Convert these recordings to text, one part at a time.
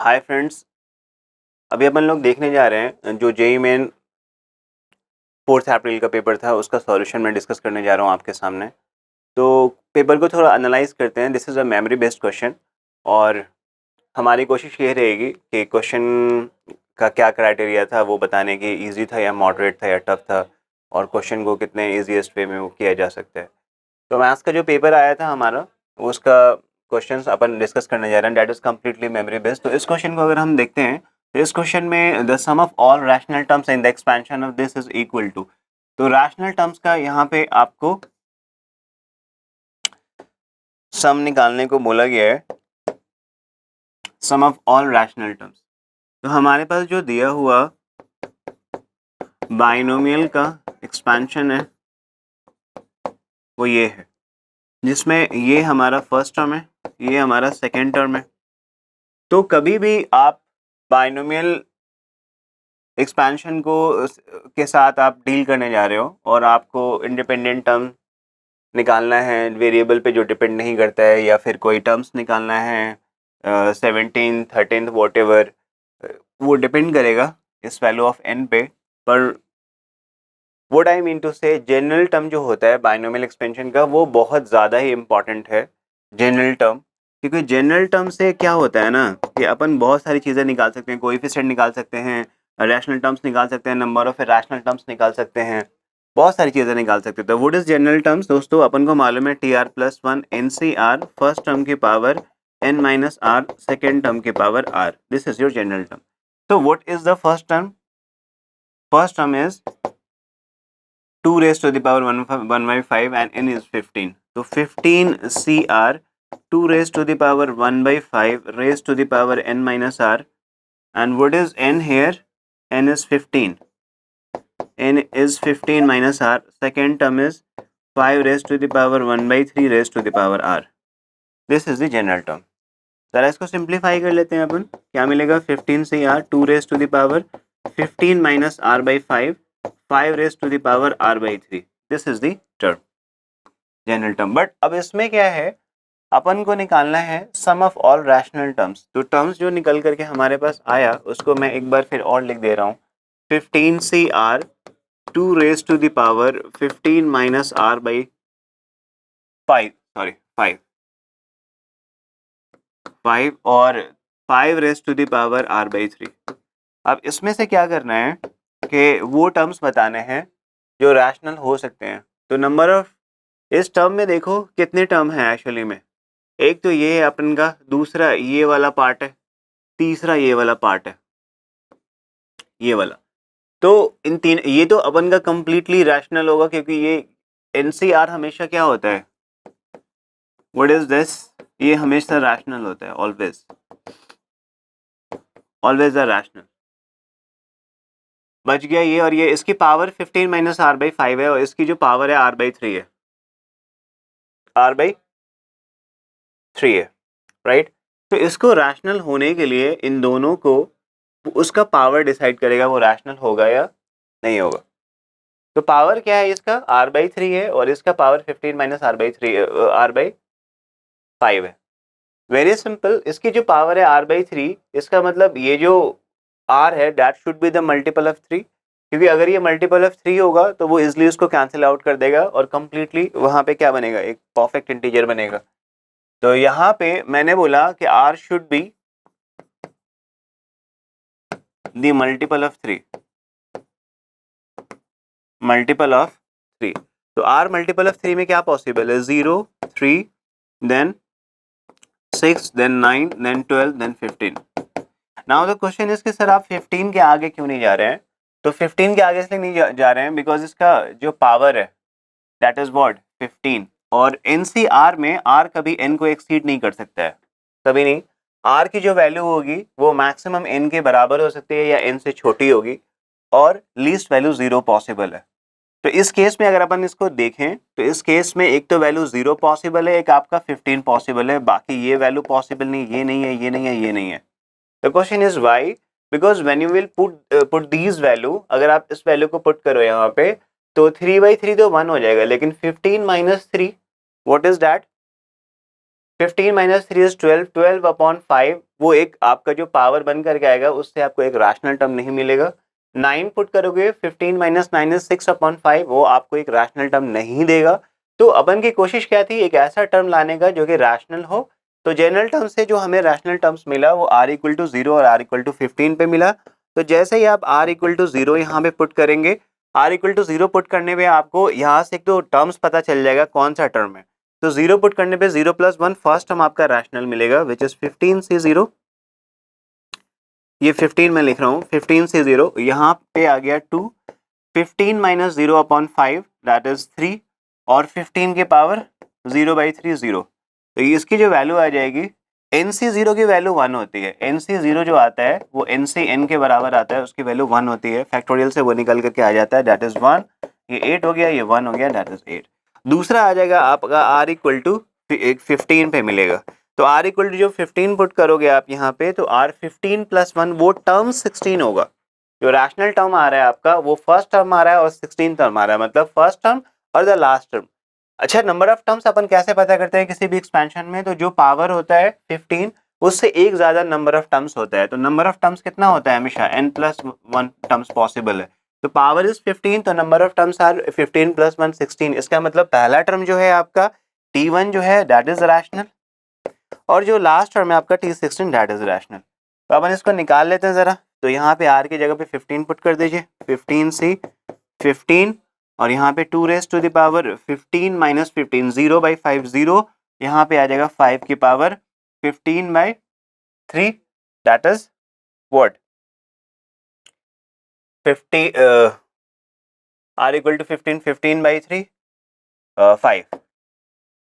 Hi friends, अभी अपन लोग देखने जा रहे हैं जो जेईई मेन 4 अप्रैल का पेपर था उसका सॉल्यूशन मैं डिस्कस करने जा रहा हूँ आपके सामने। तो पेपर को थोड़ा एनालाइज करते हैं। This is a memory based question और हमारी कोशिश ये रहेगी कि क्वेश्चन का क्या क्राइटेरिया था वो बताने की, इजी था या मॉडरेट था या टफ था, और क्वेश्चन को कितने ईजीएस्ट वे में वो किया जा सकता है। तो मैथ्स का जो पेपर आया था हमारा, उसका क्वेश्चंस अपन डिस्कस करने जा रहे हैं, that is completely memory based. तो इस क्वेश्चन को अगर हम देखते हैं तो इस क्वेश्चन में the sum of all rational terms in the expansion of this is equal to, तो रैशनल टर्म्स का यहाँ पे आपको सम निकालने को बोला गया है, सम ऑफ ऑल रैशनल टर्म्स। तो हमारे पास जो दिया हुआ बाइनोमियल का एक्सपेंशन है वो ये है, जिसमें ये हमारा फर्स्ट टर्म है, ये हमारा सेकेंड टर्म है। तो कभी भी आप बाइनोमियल एक्सपेंशन को के साथ आप डील करने जा रहे हो और आपको इंडिपेंडेंट टर्म निकालना है, वेरिएबल पे जो डिपेंड नहीं करता है, या फिर कोई टर्म्स निकालना है 17 13 वॉट एवर, वो डिपेंड करेगा इस वैल्यू ऑफ n पे। पर व्हाट आई मीन टू से, जनरल टर्म जो होता है बाइनोमियल एक्सपेंशन का वो बहुत ज़्यादा ही इम्पॉर्टेंट है, जनरल टर्म। क्योंकि जनरल टर्म से क्या होता है ना कि अपन बहुत सारी चीज़ें निकाल सकते हैं, कोएफिशिएंट निकाल सकते हैं, रैशनल टर्म्स निकाल सकते हैं, नंबर ऑफ रैशनल टर्म्स निकाल सकते हैं, बहुत सारी चीज़ें निकाल सकते हैं। तो व्हाट इज जनरल टर्म्स दोस्तों, अपन को मालूम है TR+1 NCR फर्स्ट टर्म की पावर n-r सेकेंड टर्म की power r, this is your general term. तो what is the first term? First term is 2 raised to the power 1 by 5 and n is 15. So 15 CR 2 raised to the power 1 by 5 raised to the power n minus r. And what is n here? N is 15. N is 15 minus r. Second term is 5 raised to the power 1 by 3 raised to the power r. This is the general term. जरा इसको simplify कर लेते हैं अपन। क्या मिलेगा? 15 CR 2 raised to the power 15 minus r by 5 5 raised to the power r by 3. This is the term, general term. But अब इसमें क्या है, अपन को निकालना है सम ऑफ ऑल रैशनल टर्म्स। तो टर्म्स जो निकल करके हमारे पास आया उसको मैं एक बार फिर और लिख दे रहा हूँ। 15 CR 2 raised to the power 15 minus r by 5 और 5 raised to the power r by 3। अब इसमें से क्या करना है कि वो टर्म्स बताने हैं जो रैशनल हो सकते हैं। तो नंबर ऑफ, इस टर्म में देखो कितने टर्म हैं एक्चुअली में। एक तो ये है अपन का, दूसरा ये वाला पार्ट है, तीसरा ये वाला पार्ट है, ये वाला। तो इन तीन, ये तो अपन का कंप्लीटली रैशनल होगा क्योंकि ये एनसीआर हमेशा क्या होता है, व्हाट इज दिस, ये हमेशा रैशनल होता है, ऑलवेज ऑलवेज अ रैशनल। बच गया ये, और ये इसकी पावर 15 माइनस आर बाई 5 है और इसकी जो पावर है आर बाई 3 है, आर बाई 3 है, राइट। तो इसको रैशनल होने के लिए इन दोनों को, उसका पावर डिसाइड करेगा वो रैशनल होगा या नहीं होगा। तो पावर क्या है इसका, आर बाई 3 है और इसका power 15 minus r by 3 r by 5 है। वेरी सिंपल, इसकी जो पावर है आर बाई 3, इसका मतलब ये जो आर है that should be the multiple of 3, क्योंकि अगर ये मल्टीपल ऑफ 3 होगा तो वो इजिली उसको कैंसिल आउट कर देगा और कंप्लीटली वहां पे क्या बनेगा, एक परफेक्ट इंटीजर बनेगा। तो यहाँ पे मैंने बोला कि r should be the multiple of 3, multiple of 3। तो r मल्टीपल ऑफ 3 में क्या पॉसिबल है, 0 3 then 6 then 9 then 12 then 15। Now the question is कि सर आप 15 के आगे क्यों नहीं जा रहे हैं? तो 15 के आगे इसलिए नहीं जा रहे हैं बिकॉज इसका जो पावर है दैट इज व्हाट 15, और एनसीआर में r कभी n को एक्सीड नहीं कर सकता है, कभी नहीं। r की जो वैल्यू होगी वो मैक्सिमम n के बराबर हो सकती है या n से छोटी होगी, और लीस्ट वैल्यू 0 पॉसिबल है। तो इस केस में अगर अपन इसको देखें तो इस केस में एक तो वैल्यू 0 पॉसिबल है, एक आपका 15 पॉसिबल है, बाकी ये वैल्यू पॉसिबल नहीं, ये नहीं है, ये नहीं है, ये नहीं है। The question is why, because when you will put these value, अगर आप इस वैल्यू को पुट करो यहाँ पे तो 3 by 3 तो 1 हो जाएगा, लेकिन 15 minus 3 what is that, 15 minus 3 is 12, 12 upon 5 वो एक आपका जो पावर बन करके आएगा उससे आपको एक रैशनल टर्म नहीं मिलेगा। 9 पुट करोगे 15 माइनस 9 इज 6 अपॉन 5 वो आपको एक रैशनल टर्म नहीं देगा। तो अपन की कोशिश क्या थी, एक ऐसा टर्म लाने का जो कि रैशनल हो। तो जनरल टर्म से जो हमें रैशनल टर्म्स मिला वो r इक्वल टू 0 और r इक्वल टू 15 पे मिला। तो जैसे ही आप r इक्वल टू 0 यहाँ पे पुट करेंगे, r इक्वल टू 0 पुट करने पे आपको यहाँ से एक तो टर्म्स पता चल जाएगा कौन सा टर्म है। तो 0 पुट करने पे 0 प्लस 1 फर्स्ट टर्म आपका रैशनल मिलेगा विच इज 15 से 0, ये 15 में लिख रहा हूँ, 15 से 0 यहाँ पे आ गया 2, 15 माइनस 0 अपॉन 5 दैट इज 3 और 15 के पावर 0/3 0। तो इसकी जो वैल्यू आ जाएगी, NC0 की वैल्यू 1 होती है। NC0 जो आता है वो NCN के बराबर आता है, उसकी वैल्यू 1 होती है। फैक्टोरियल से वो निकल करके आ जाता है दैट इज 1, ये 8 हो गया, ये 1 हो गया दैट इज 8। दूसरा आ जाएगा आपका r इक्वल टू 15 पे मिलेगा। तो r इक्वल टू जो 15 पुट करोगे आप यहाँ पे, तो r 15 प्लस 1 वो टर्म 16 होगा। जो रैशनल टर्म आ रहा है आपका वो फर्स्ट टर्म आ रहा है और 16 टर्म आ रहा है, मतलब फर्स्ट टर्म और द लास्ट टर्म। अच्छा, नंबर ऑफ टर्म्स अपन कैसे पता करते हैं किसी भी एक्सपेंशन में, तो जो पावर होता है 15 उससे एक ज्यादा नंबर ऑफ टर्म्स होता है। तो नंबर ऑफ टर्म्स कितना होता है, हमेशा n+1 टर्म्स पॉसिबल है। तो पावर इज 15 तो number of terms are 15 plus 1 16। इसका मतलब पहला टर्म जो है आपका t1 जो है दैट इज रैशनल, और जो लास्ट टर्म है आपका t16 दैट इज रैशनल। तो अपन इसको निकाल लेते हैं जरा। तो यहाँ पे r की जगह पे 15 पुट कर दीजिए, 15 से 15 और यहाँ पे 2 raise to the power 15 minus 15 0/5 0, यहाँ पे आ जाएगा 5 की पावर 15/3 that is what 50 r equal to 15/3 5।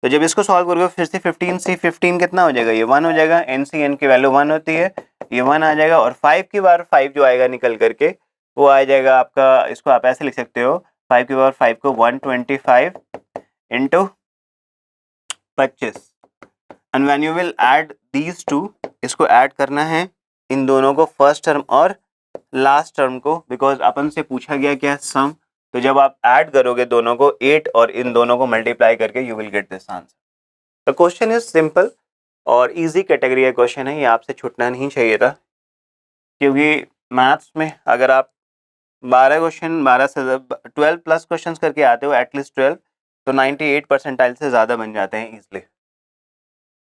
तो जब इसको सॉल्व करोगे फिर से 15 से 15 कितना हो जाएगा, ये 1 हो जाएगा। NCN की वैल्यू 1 होती है, ये 1 आ जाएगा और 5 की बार 5 जो आएगा निकल करके वो आ जाएगा आपका, इसको आप ऐसे लिख सकते हो 5 की बार 5 को 125 into 25 and when you will add these two, इसको ऐड करना है इन दोनों को, फर्स्ट टर्म और लास्ट टर्म को, बिकॉज अपन से पूछा गया क्या, सम। तो जब आप ऐड करोगे दोनों को 8 और इन दोनों को मल्टीप्लाई करके you will get this answer. The question is simple और इजी कैटेगरी का क्वेश्चन है, ये आपसे छूटना नहीं चाहिए था, क्योंकि मैथ्स में अगर आप 12 क्वेश्चन 12 से 12 प्लस क्वेश्चंस करके आते हो एटलीस्ट 12, तो 98 परसेंटाइल से ज़्यादा बन जाते हैं इजीली।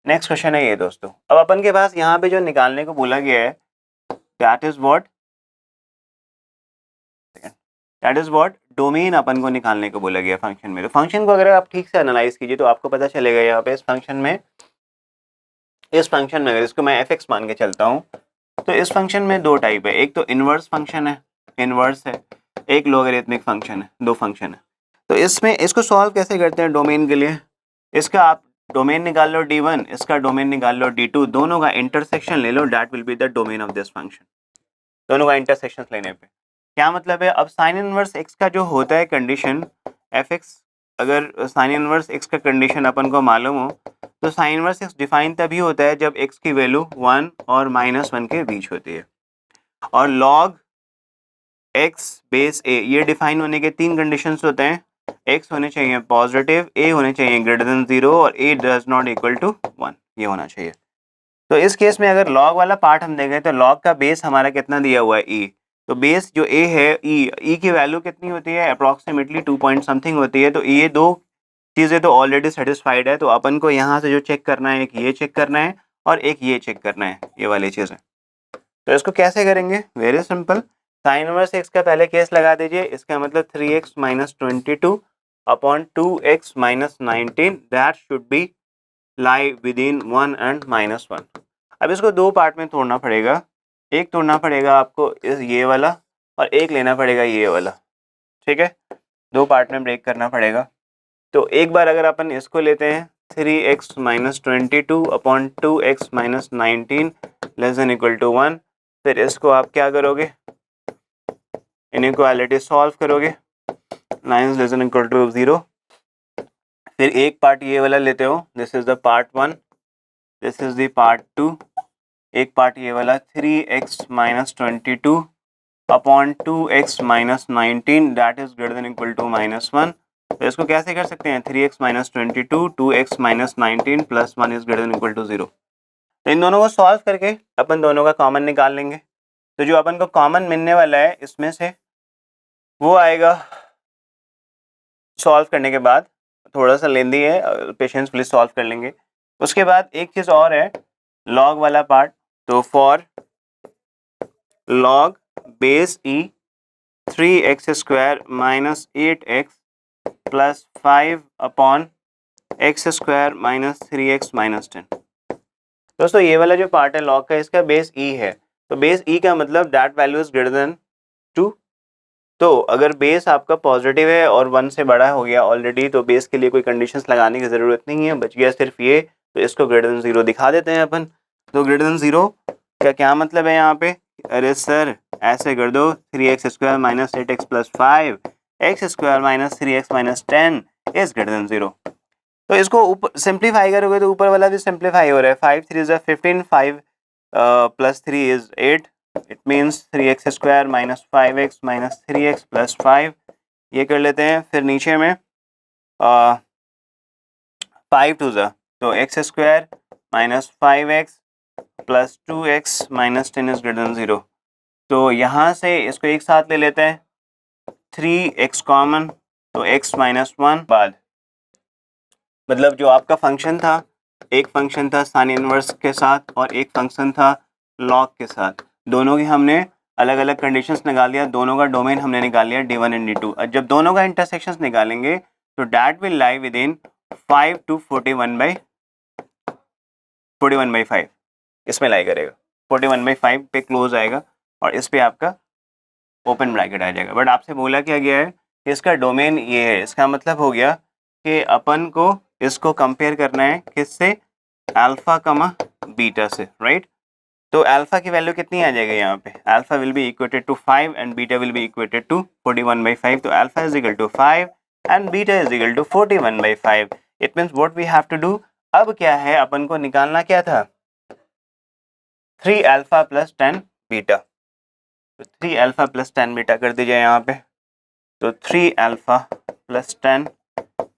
नेक्स्ट क्वेश्चन है ये दोस्तों। अब अपन के पास यहाँ पे जो निकालने को बोला गया है दैट इज व्हाट डोमेन अपन को निकालने को बोला गया फंक्शन में। तो फंक्शन को अगर आप ठीक से एनालाइज कीजिए तो आपको पता चलेगा यहाँ पे इस फंक्शन में अगर इसको मैं fx मान के चलता हूँ, तो इस फंक्शन में दो टाइप है, एक तो इनवर्स फंक्शन है, इनवर्स है, एक लोगरिथमिक फंक्शन है, दो फंक्शन है। तो इसमें इसको सॉल्व कैसे करते हैं डोमेन के लिए, इसका आप डोमेन निकाल लो D1, इसका डोमेन निकाल लो D2, दोनों का इंटरसेक्शन ले लो, that will be the domain of this function. दोनों का इंटरसेक्शन लेने पे क्या मतलब है, अब साइन इनवर्स x का जो होता है कंडीशन fx, अगर साइन इनवर्स x का कंडीशन अपन को मालूम हो तो साइन इनवर्स x डिफाइन तभी होता है जब x की वैल्यू 1 और -1 के बीच होती है, और log x बेस a ये डिफाइन होने के तीन कंडीशंस होते हैं, x होने चाहिए पॉजिटिव, a होने चाहिए ग्रेटर देन 0 और a does not equal to 1, ये होना चाहिए। तो इस केस में अगर log वाला पार्ट हम देखें तो log का बेस हमारा कितना दिया हुआ है e, तो बेस जो a है e की वैल्यू कितनी होती है अप्रोक्सीमेटली 2 पॉइंट समथिंग होती है। तो ये दो चीज़ें तो ऑलरेडी सेटिस्फाइड है, तो अपन को यहाँ से जो चेक करना है, एक ये चेक करना है और एक ये चेक करना है, ये वाली चीज़ें। तो इसको कैसे करेंगे, very simple, sine inverse x का पहले केस लगा दीजिए, इसका मतलब 3x minus 22 upon 2x minus 19 that should be lie with in 1 and -1। अब इसको दो पार्ट में तोड़ना पड़ेगा, एक तोड़ना पड़ेगा आपको इस ये वाला और एक लेना पड़ेगा ये वाला, ठीक है, दो पार्ट में ब्रेक करना पड़ेगा। तो एक बार अगर अपन इसको लेते हैं 3x minus 22 upon 2x minus 19 less than equal to 1, फिर इसको आप क्या करोगे, इनइक्वालिटी सॉल्व करोगे, 9 लेस देन इक्वल टू 0। फिर एक पार्ट ये वाला लेते हो, this is the part 1, this is the part 2, एक पार्ट ये वाला 3x minus 22 upon 2x minus 19 that is greater than equal to -1, तो इसको कैसे कर सकते हैं, 3x minus 22, 2x minus 19 plus 1 is greater than equal to 0। तो इन दोनों को सॉल्व करके अपन दोनों का कॉमन निकाल लेंगे। तो जो अपन को कॉमन मिलने वाला है इसमें से वो आएगा सॉल्व करने के बाद, थोड़ा सा लेंदी है, पेशेंस प्लीज सॉल्व कर लेंगे। उसके बाद एक चीज़ और है, लॉग वाला पार्ट। तो for log base E 3x square minus 8x plus 5 upon x square minus 3x minus 10। दोस्तों ये वाला जो पार्ट है लॉग का, इसका बेस ई है। तो बेस ई का मतलब that value is greater then 2। तो अगर बेस आपका पॉजिटिव है और 1 से बड़ा हो गया ऑलरेडी, तो बेस के लिए कोई कंडीशंस लगाने की ज़रूरत नहीं है, बच गया सिर्फ ये। तो इसको ग्रेटर देन 0 दिखा देते हैं अपन। तो ग्रेटर देन 0 का क्या मतलब है यहाँ पे, अरे सर ऐसे कर दो, 3x square minus 8x plus 5 x square minus 3x minus 10 is greater then 0। तो इसको ऊपर सिंप्लीफाई करोगे तो ऊपर वाला भी सिंप्लीफाई हो रहा है। 5 3 is 15, 5 plus 3 is 8, it means 3x square minus 5x minus 3x plus 5। ये कर लेते हैं। फिर नीचे में 5 टू ज़ा, तो x square minus 5x plus 2x minus 10 is greater then 0। तो यहाँ से इसको एक साथ ले लेते हैं, 3x कॉमन, तो x माइनस 1 बाद, मतलब जो आपका फंक्शन था, एक फंक्शन था साइन इनवर्स के साथ और एक फंक्शन था लॉग के साथ, दोनों की हमने अलग अलग कंडीशंस निकाल दिया, दोनों का डोमेन हमने निकाल लिया D1 एंड D2। और जब दोनों का इंटरसेक्शंस निकालेंगे तो that will lie with in 5 to 41/5, इसमें लाई करेगा, 41/5 पे क्लोज आएगा और इस पे आपका ओपन ब्रैकेट आ जाएगा। बट आपसे बोला क्या गया है कि इसका डोमेन ये है, इसका मतलब हो गया कि अपन को इसको कंपेयर करना है किससे, अल्फा कमा बीटा से, राइट। तो अल्फा की वैल्यू कितनी आ जाएगी यहाँ पे, alpha will be equated to 5 and beta will be equated to 41/5। तो alpha is equal to 5 and beta is equal to 41/5। It means what we have to do, अब क्या है, अपन को निकालना क्या था, 3 अल्फा प्लस 10 बीटा। तो 3 अल्फा प्लस 10 बीटा कर दीजिए यहाँ पे। तो 3 अल्फा प्लस 10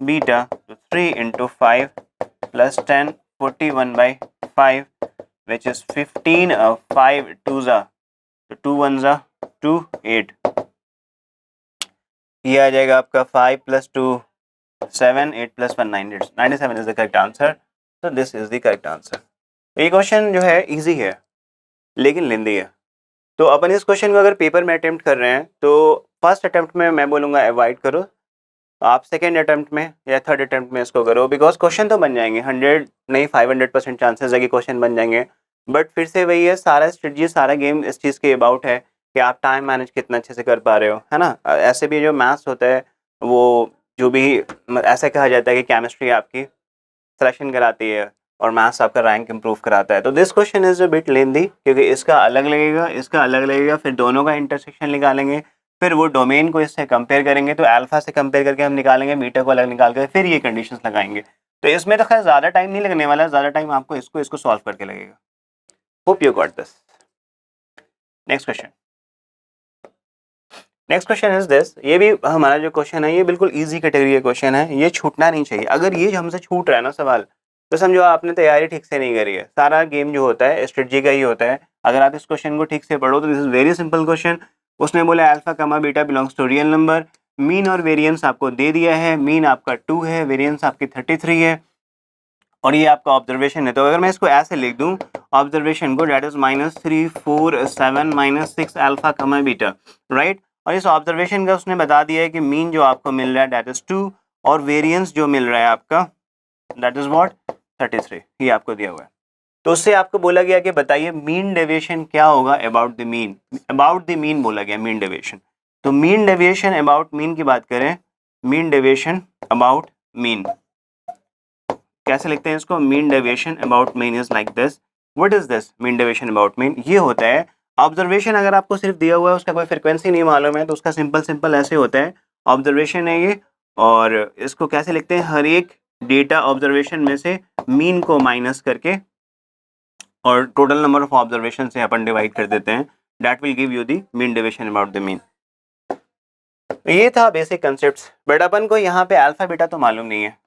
बीटा, तो 3 इंटू 5 प्लस 10, 41/5 which is 15, 5 2 जा, तो 2 1 जा 2, 8। ये आ जाएगा आपका 5 plus 2 7, 8 plus 1 9, 97 is the correct answer. तो this is the correct answer. ये क्वेश्चन जो है इजी है लेकिन लेंदी है। तो अपन इस क्वेश्चन को अगर पेपर में अटेम्प्ट कर रहे हैं तो फर्स्ट अटेम्प्ट में मैं बोलूँगा अवॉइड करो, आप सेकेंड अटेम्प्ट में या थर्ड अटेम्प्ट में इसको करो, बिकॉज क्वेश्चन तो बन जाएंगे, 100 नहीं 500% चांसेस है कि क्वेश्चन बन जाएंगे। बट फिर से वही है, सारा स्ट्रेटजी सारा गेम इस चीज़ के अबाउट है कि आप टाइम मैनेज कितना अच्छे से कर पा रहे हो, है ना। ऐसे भी जो मैथ्स होता है वो जो भी ऐसा कहा जाता है कि केमिस्ट्री आपकी सिलेक्शन कराती है और मैथ्स आपका रैंक इंप्रूव कराता है। तो this question is a bit lengthy क्योंकि इसका अलग लगेगा, इसका अलग लगेगा, फिर दोनों का इंटरसेक्शन निकालेंगे, फिर वो डोमेन को इससे कंपेयर करेंगे, तो अल्फा से कंपेयर करके हम निकालेंगे, बीटा को अलग निकाल कर फिर ये कंडीशंस लगाएंगे। तो इसमें तो खैर ज़्यादा टाइम नहीं लगने वाला, ज़्यादा टाइम आपको इसको सॉल्व करके लगेगा। Hope you got this. Next question, next question is this. ये भी हमारा जो क्वेश्चन है ये बिल्कुल इजी कैटेगरी का क्वेश्चन है, ये छूटना नहीं चाहिए। अगर ये हमसे छूट रहा है ना सवाल, तो समझो आपने तैयारी ठीक से नहीं करी है। सारा गेम जो होता है स्ट्रेटजी का ही होता है। अगर आप इस क्वेश्चन को ठीक से पढ़ो तो this is very simple question. उसने बोला alpha comma beta belongs to real number, mean और वेरिएंस आपको दे दिया है, मीन आपका 2 है, वेरिएंस आपकी 33 है और ये आपका ऑब्जर्वेशन है। तो अगर मैं इसको ऐसे लिख दूं ऑब्जर्वेशन को, date is -3 4 7 -6 alpha comma beta, right. और इस ऑब्जर्वेशन का उसने बता दिया है कि मीन जो आपको मिल रहा है डेट इज 2 और वेरिएंस जो मिल रहा है आपका दैट इज व्हाट 33, ये आपको दिया हुआ है। तो उससे आपको बोला गया कि बताइए मीन डेविएशन क्या होगा about the mean, about the mean बोला गया मीन डेविएशन। तो मीन डेविएशन अबाउट मीन की बात करें, मीन डेविएशन अबाउट मीन कैसे लिखते हैं इसको, mean deviation about mean is like this. What is this mean deviation about mean, ये होता है ऑब्जर्वेशन। अगर आपको सिर्फ दिया हुआ है उसका कोई फ्रिक्वेंसी नहीं मालूम है तो उसका सिंपल ऐसे होता है, ऑब्जर्वेशन है ये और इसको कैसे लिखते हैं, हर एक डेटा ऑब्जर्वेशन में से मीन को माइनस करके और टोटल नंबर ऑफ ऑब्जर्वेशन से अपन डिवाइड कर देते हैं, that will give you the mean deviation about the mean. ये था बेसिक कंसेप्ट, बट अपन को यहाँ पे अल्फा बीटा तो मालूम नहीं है,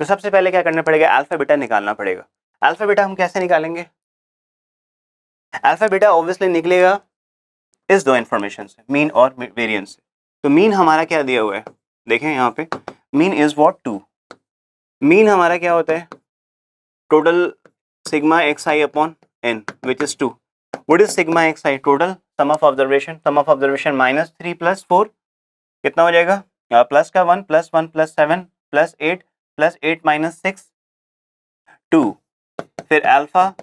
तो सबसे पहले क्या करना पड़ेगा, अल्फा बीटा निकालना पड़ेगा। अल्फा बीटा हम कैसे निकालेंगे? अल्फा बीटा ऑब्वियसली निकलेगा इस दो इंफॉर्मेशन से, मीन और वेरिएंस से। तो मीन हमारा क्या दिया हुआ है, देखें यहाँ पे, मीन इज व्हाट 2। मीन हमारा क्या होता है, total sigma x i upon n which is 2। What is sigma x i? Total sum of observation, sum of observation -3 + 4 कितना हो जाएगा, प्लस का 1 + 1 + 7 + 8 + 8 - 6 2, फिर alpha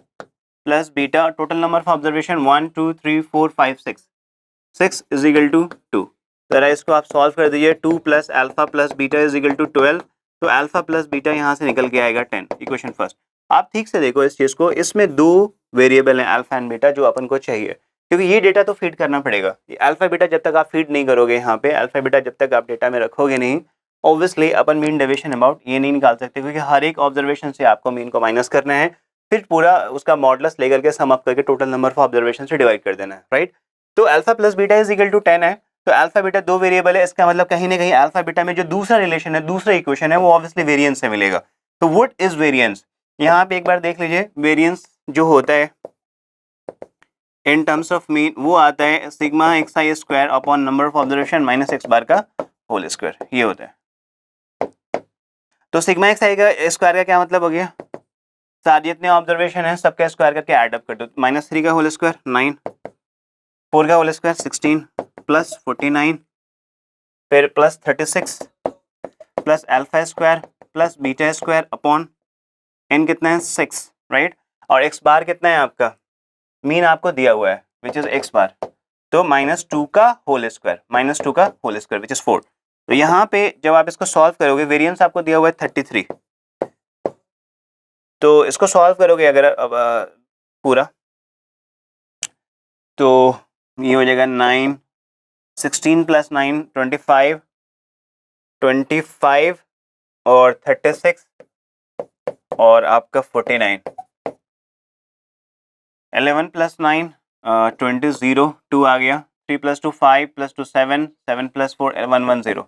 plus beta, total number of observation 1 2 3 4 5 6 is equal to 2। जरा इसको आप solve कर दीजिए, 2 + alpha + beta is equal to 12, तो अल्फा प्लस बीटा यहाँ से निकल के आएगा 10, इक्वेशन फर्स्ट। आप ठीक से देखो इस चीज को, इसमें दो वेरिएबल हैं अल्फा एंड बीटा जो अपन को चाहिए, क्योंकि ये डेटा तो फीड करना पड़ेगा। अल्फा बीटा जब तक आप फीड नहीं करोगे यहाँ पे, अल्फा बीटा जब तक आप डेटा में रखोगे नहीं, obviously upon mean deviation about ये नहीं निकाल सकते, क्योंकि हर एक ऑब्जर्वेशन से आपको मीन को माइनस करना है, फिर पूरा उसका मॉडुलस लेकर के सम अप करके टोटल नंबर ऑफ ऑब्जर्वेशन से डिवाइड कर देना है, राइट। तो alpha plus beta is equal to 10 है, तो अल्फा बीटा दो वेरिएबल है, इसका मतलब कहीं ना कहीं अल्फा बीटा में जो दूसरा रिलेशन है, दूसरा इक्वेशन है, वो ऑब्वियसली वेरिएंस से मिलेगा। तो व्हाट इज वेरिएंस, यहाँ पे एक बार देख लीजिए, वेरिएंस जो होता है इन टर्म्स ऑफ मीन, वो आता है sigma x i square upon number of observation minus x bar का होल स्क्वायर, ये होता है। तो सिग्मा एक्स आई का स्क्वायर का क्या मतलब हो गया, सारे जितने ऑब्जर्वेशन है सबका स्क्वायर करके ऐड अप कर दो, -3 का होल स्क्वायर 9, 4 का होल स्क्वायर 16 प्लस 49, फिर plus 36 plus alpha square plus beta square upon n कितना है 6, राइट। और एक्स बार कितना है आपका, मीन आपको दिया हुआ है विच इज एक्स बार, तो -2 का होल स्क्वायर, -2 का होल स्क्वायर विच इज 4। तो यहाँ पे जब आप इसको सॉल्व करोगे, वेरिएंस आपको दिया हुआ है 33, तो इसको सॉल्व करोगे अगर पूरा, तो ये हो जाएगा 9 16 + 9 25 25 और 36 और आपका 49, 11 + 9 20 0 2 आ गया, 3 + 2 5 + 2 7 7 + 4 110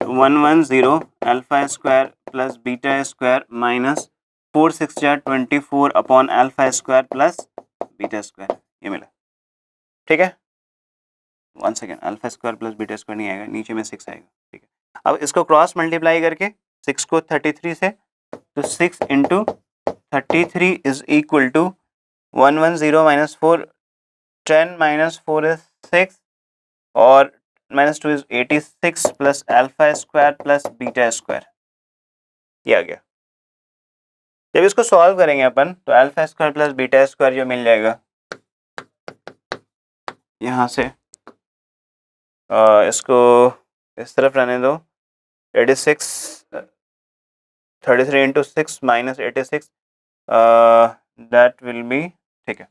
110 alpha square plus beta square minus 4 6 24 upon alpha square plus beta square, ये मिला, ठीक है। 1 second, alpha square plus beta square नहीं आएगा, नीचे में 6 आएगा, ठीक है। अब इसको क्रॉस मल्टीप्लाई करके 6 को 33 से, तो 6 into 33 is equal to 110 minus 4, 10 minus 4 is 6 और -2 is 86 plus alpha square plus beta square, ये आ गया। जब इसको सॉल्व करेंगे अपन, तो alpha square plus beta square जो मिल जाएगा यहाँ से, इसको इस तरफ रहने दो, 86 33 into 6 minus 86 that will B, ठीक है,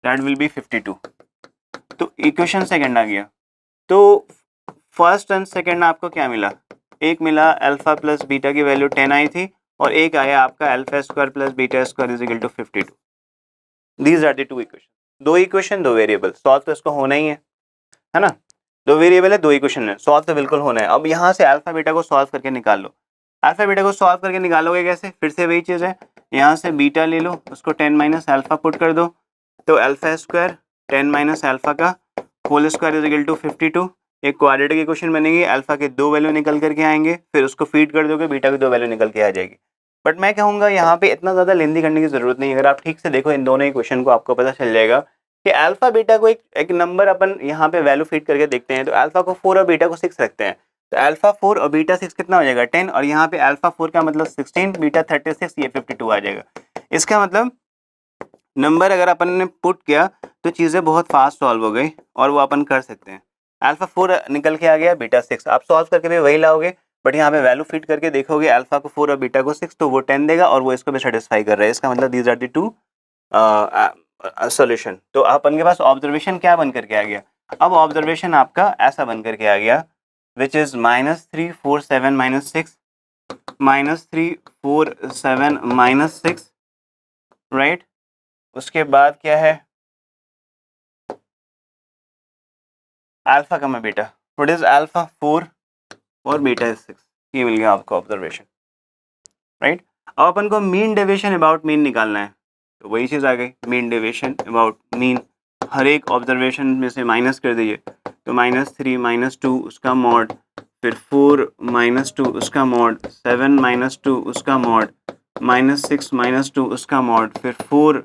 दैट विल बी 52। तो इक्वेशन सेकंड आ गया। तो फर्स्ट एंड सेकंड आपको क्या मिला, एक मिला अल्फा प्लस बीटा की वैल्यू 10 आई थी, और एक आया आपका alpha square plus beta square is equal to 52। These are the two equation, दो इक्वेशन दो वेरिएबल, सॉल्व तो इसको होना ही है ना, दो वेरिएबल है दो इक्वेशन है, सॉल्व तो बिल्कुल होना है। अब यहाँ से अल्फा बीटा को सॉल्व करके निकाल लो, अल्फा बीटा को सॉल्व करके निकालोगे कैसे, फिर से वही चीज़ है, यहाँ से बीटा ले लो, उसको 10 माइनस अल्फा पुट कर दो, तो अल्फा स्क्वायर 10 माइनस अल्फा का whole square is equal to 52। एक क्वाड्रेटिक इक्वेशन बनेगी, अल्फा के दो वैल्यू निकल करके आएंगे, फिर उसको फीड कर दोगे, बीटा की दो वैल्यू निकल के आ जाएगी। बट मैं कहूँगा यहाँ पे इतना ज़्यादा लेंदी करने की जरूरत नहीं है, अगर आप ठीक से देखो इन दोनों इक्वेशन को आपको पता चल जाएगा कि अल्फा बीटा को एक नंबर अपन यहाँ पे वैल्यू फीड करके देखते हैं, तो अल्फा को 4 और बीटा को 6 रखते हैं, तो अल्फा 4 और बीटा 6 कितना हो जाएगा 10, और यहाँ पे अल्फा 4 का मतलब 16, बीटा 36, ये 52 आ जाएगा। इसका मतलब नंबर अगर अपन ने पुट किया तो चीज़ें बहुत फास्ट सॉल्व हो गई और वो अपन कर सकते हैं। अल्फा 4 निकल के आ गया, बीटा 6, आप सॉल्व करके भी वही लाओगे, बट यहाँ पे वैल्यू फिट करके देखोगे अल्फा को 4 और बीटा को 6, तो वो 10 देगा और वो इसको भी सेटिस्फाई कर रहा है। इसका मतलब these are the two solution. तो अपन के पास ऑब्जर्वेशन क्या बन करके आ गया, अब ऑब्जर्वेशन आपका ऐसा बन करके आ गया विच इज -347 - 6 -347 - 6, राइट। उसके बाद क्या है, अल्फा का बीटा, व्हाट इज अल्फा 4 और बीटा इज 6, ये मिल गया आपको ऑब्जर्वेशन, राइट। अब अपन को मीन डेविएशन अबाउट मीन निकालना है, तो वही चीज़ आ गई, मीन डेविएशन अबाउट मीन, हर एक ऑब्जर्वेशन में से माइनस कर दीजिए, तो -3 -2 उसका मॉड, फिर 4 -2 उसका मॉड, 7 -2 उसका मॉड, -6 -2 उसका मॉड, फिर 4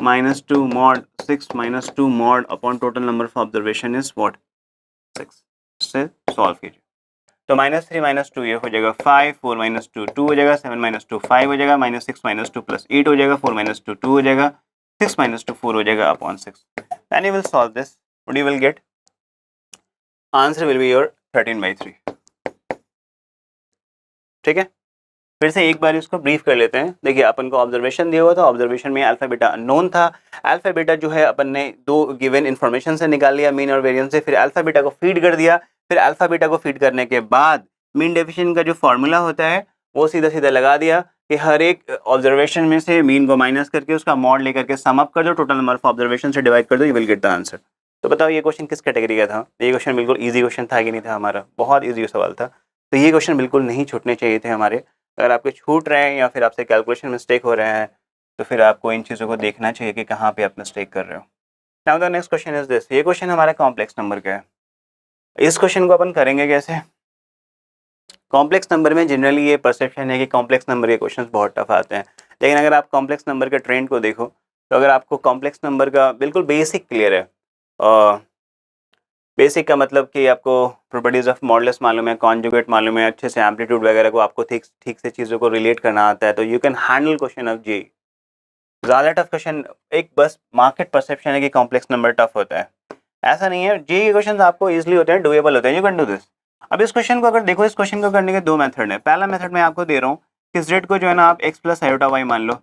-2 mod, 6 -2 mod upon total number of observation is what 6 से सॉल्व कीजिए। तो -3 -2 ये हो जाएगा 5, 4 -2 2 हो जाएगा, 7 -2 5 हो जाएगा, -6 -2 + 8 हो जाएगा, 4 -2 2 हो जाएगा, 6 -2 4 हो जाएगा upon 6। Then you will solve this, what you will get? Answer will be your 13/3। ठीक है, फिर से एक बार इसको ब्रीफ कर लेते हैं। देखिए अपन को ऑब्जर्वेशन दिया हुआ था, ऑब्जर्वेशन में अल्फा बीटा अननोन था, अल्फा बीटा जो है अपन ने दो गिवन इन्फॉर्मेशन से निकाल लिया, मीन और वेरिएंस से, फिर अल्फा बीटा को फीड कर दिया, फिर अल्फा बीटा को फीड करने के बाद मीन डेफिशिएंट का जो फॉर्मूला होता है वो सीधा सीधा लगा दिया कि हर एक ऑब्जर्वेशन में से मीन को माइनस करके उसका मॉड लेकर के सम अप कर दो, टोटल नंबर ऑफ ऑब्जर्वेशन से डिवाइड कर दो, you will get the answer. तो बताओ ये क्वेश्चन किस कैटेगरी का था? ये क्वेश्चन बिल्कुल ईजी क्वेश्चन था कि नहीं था? हमारा बहुत ईजी सवाल था, तो ये क्वेश्चन बिल्कुल नहीं छूटने चाहिए थे हमारे। अगर आपके छूट रहे हैं या फिर आपसे कैलकुलेशन मिस्टेक हो रहे हैं तो फिर आपको इन चीज़ों को देखना चाहिए कि कहाँ पे आप मिस्टेक कर रहे हो। Now the next question is this, ये क्वेश्चन हमारा कॉम्प्लेक्स नंबर का है। इस क्वेश्चन को अपन करेंगे कैसे? कॉम्प्लेक्स नंबर में जनरली ये परसेप्शन है कि कॉम्प्लेक्स नंबर के क्वेश्चंस बहुत टफ आते हैं, लेकिन अगर आप कॉम्प्लेक्स नंबर के ट्रेंड को देखो तो अगर आपको कॉम्प्लेक्स नंबर का बिल्कुल बेसिक क्लियर है, बेसिक का मतलब कि आपको प्रॉपर्टीज ऑफ मॉडुलस मालूम है, कॉन्जुगेट मालूम है, अच्छे से एम्पलीट्यूड वगैरह को आपको ठीक से चीज़ों को रिलेट करना आता है, तो you can handle question of JEE. ज़्यादा टफ क्वेश्चन एक बस मार्केट परसेप्शन है कि कॉम्प्लेक्स नंबर टफ होता है, ऐसा नहीं है। जी के क्वेश्चन आपको ईजिली होते हैं, डुएबल होते हैं, यू कैन डू दिस। अब इस क्वेश्चन को अगर देखो, इस क्वेश्चन को करने के दो मेथड है। पहला मेथड मैं आपको दे रहा हूँ कि जेड को जो है ना आप x + आयोटा y मान लो,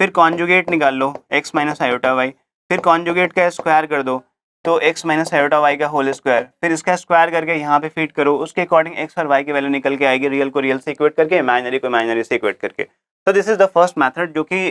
फिर कॉन्जुगेट निकाल लो x - आयोटा y, फिर कॉन्जुगेट का स्क्वायर कर दो तो x - आयोटा y का होल स्क्वायर, फिर इसका स्क्वायर करके यहाँ पे फीड करो, उसके अकॉर्डिंग x और y की वैल्यू निकल के आएगी, रियल को रियल से इक्वेट करके, इमेजिनरी को इमेजिनरी से इक्वेट करके। तो this is the first method जो कि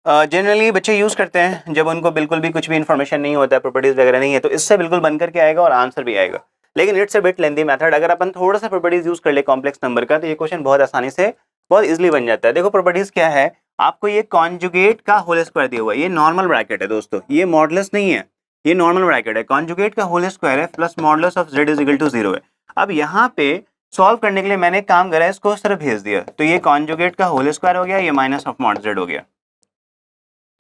जनरली बच्चे यूज करते हैं जब उनको बिल्कुल भी कुछ भी इन्फॉर्मेशन नहीं होता है, प्रॉपर्टीज वगैरह नहीं है, तो इससे बिल्कुल बन करके आएगा और आंसर भी आएगा। लेकिन it's a bit lengthy method. अगर अपन थोड़ा सा प्रॉपर्टीज यूज कर ले कॉम्प्लेक्स नंबर का तो ये क्वेश्चन बहुत आसानी से बहुत इजीली बन जाता है। देखो प्रॉपर्टीज क्या है, आपको ये कॉन्जुगेट का होल स्क्वायर दिया हुआ है, ये नॉर्मल ब्रैकेट है दोस्तों, ये मॉडुलस नहीं है, ये नॉर्मल ब्रैकेट है। कॉन्जुगेट का होल स्क्वायर है प्लस मॉडुलस ऑफ z = 0 है। अब यहाँ पे सॉल्व करने के लिए मैंने काम करा, इसको उस तरफ भेज दिया, तो ये कॉन्जुगेट का होल स्क्वायर हो गया, ये माइनस ऑफ मॉड z हो गया।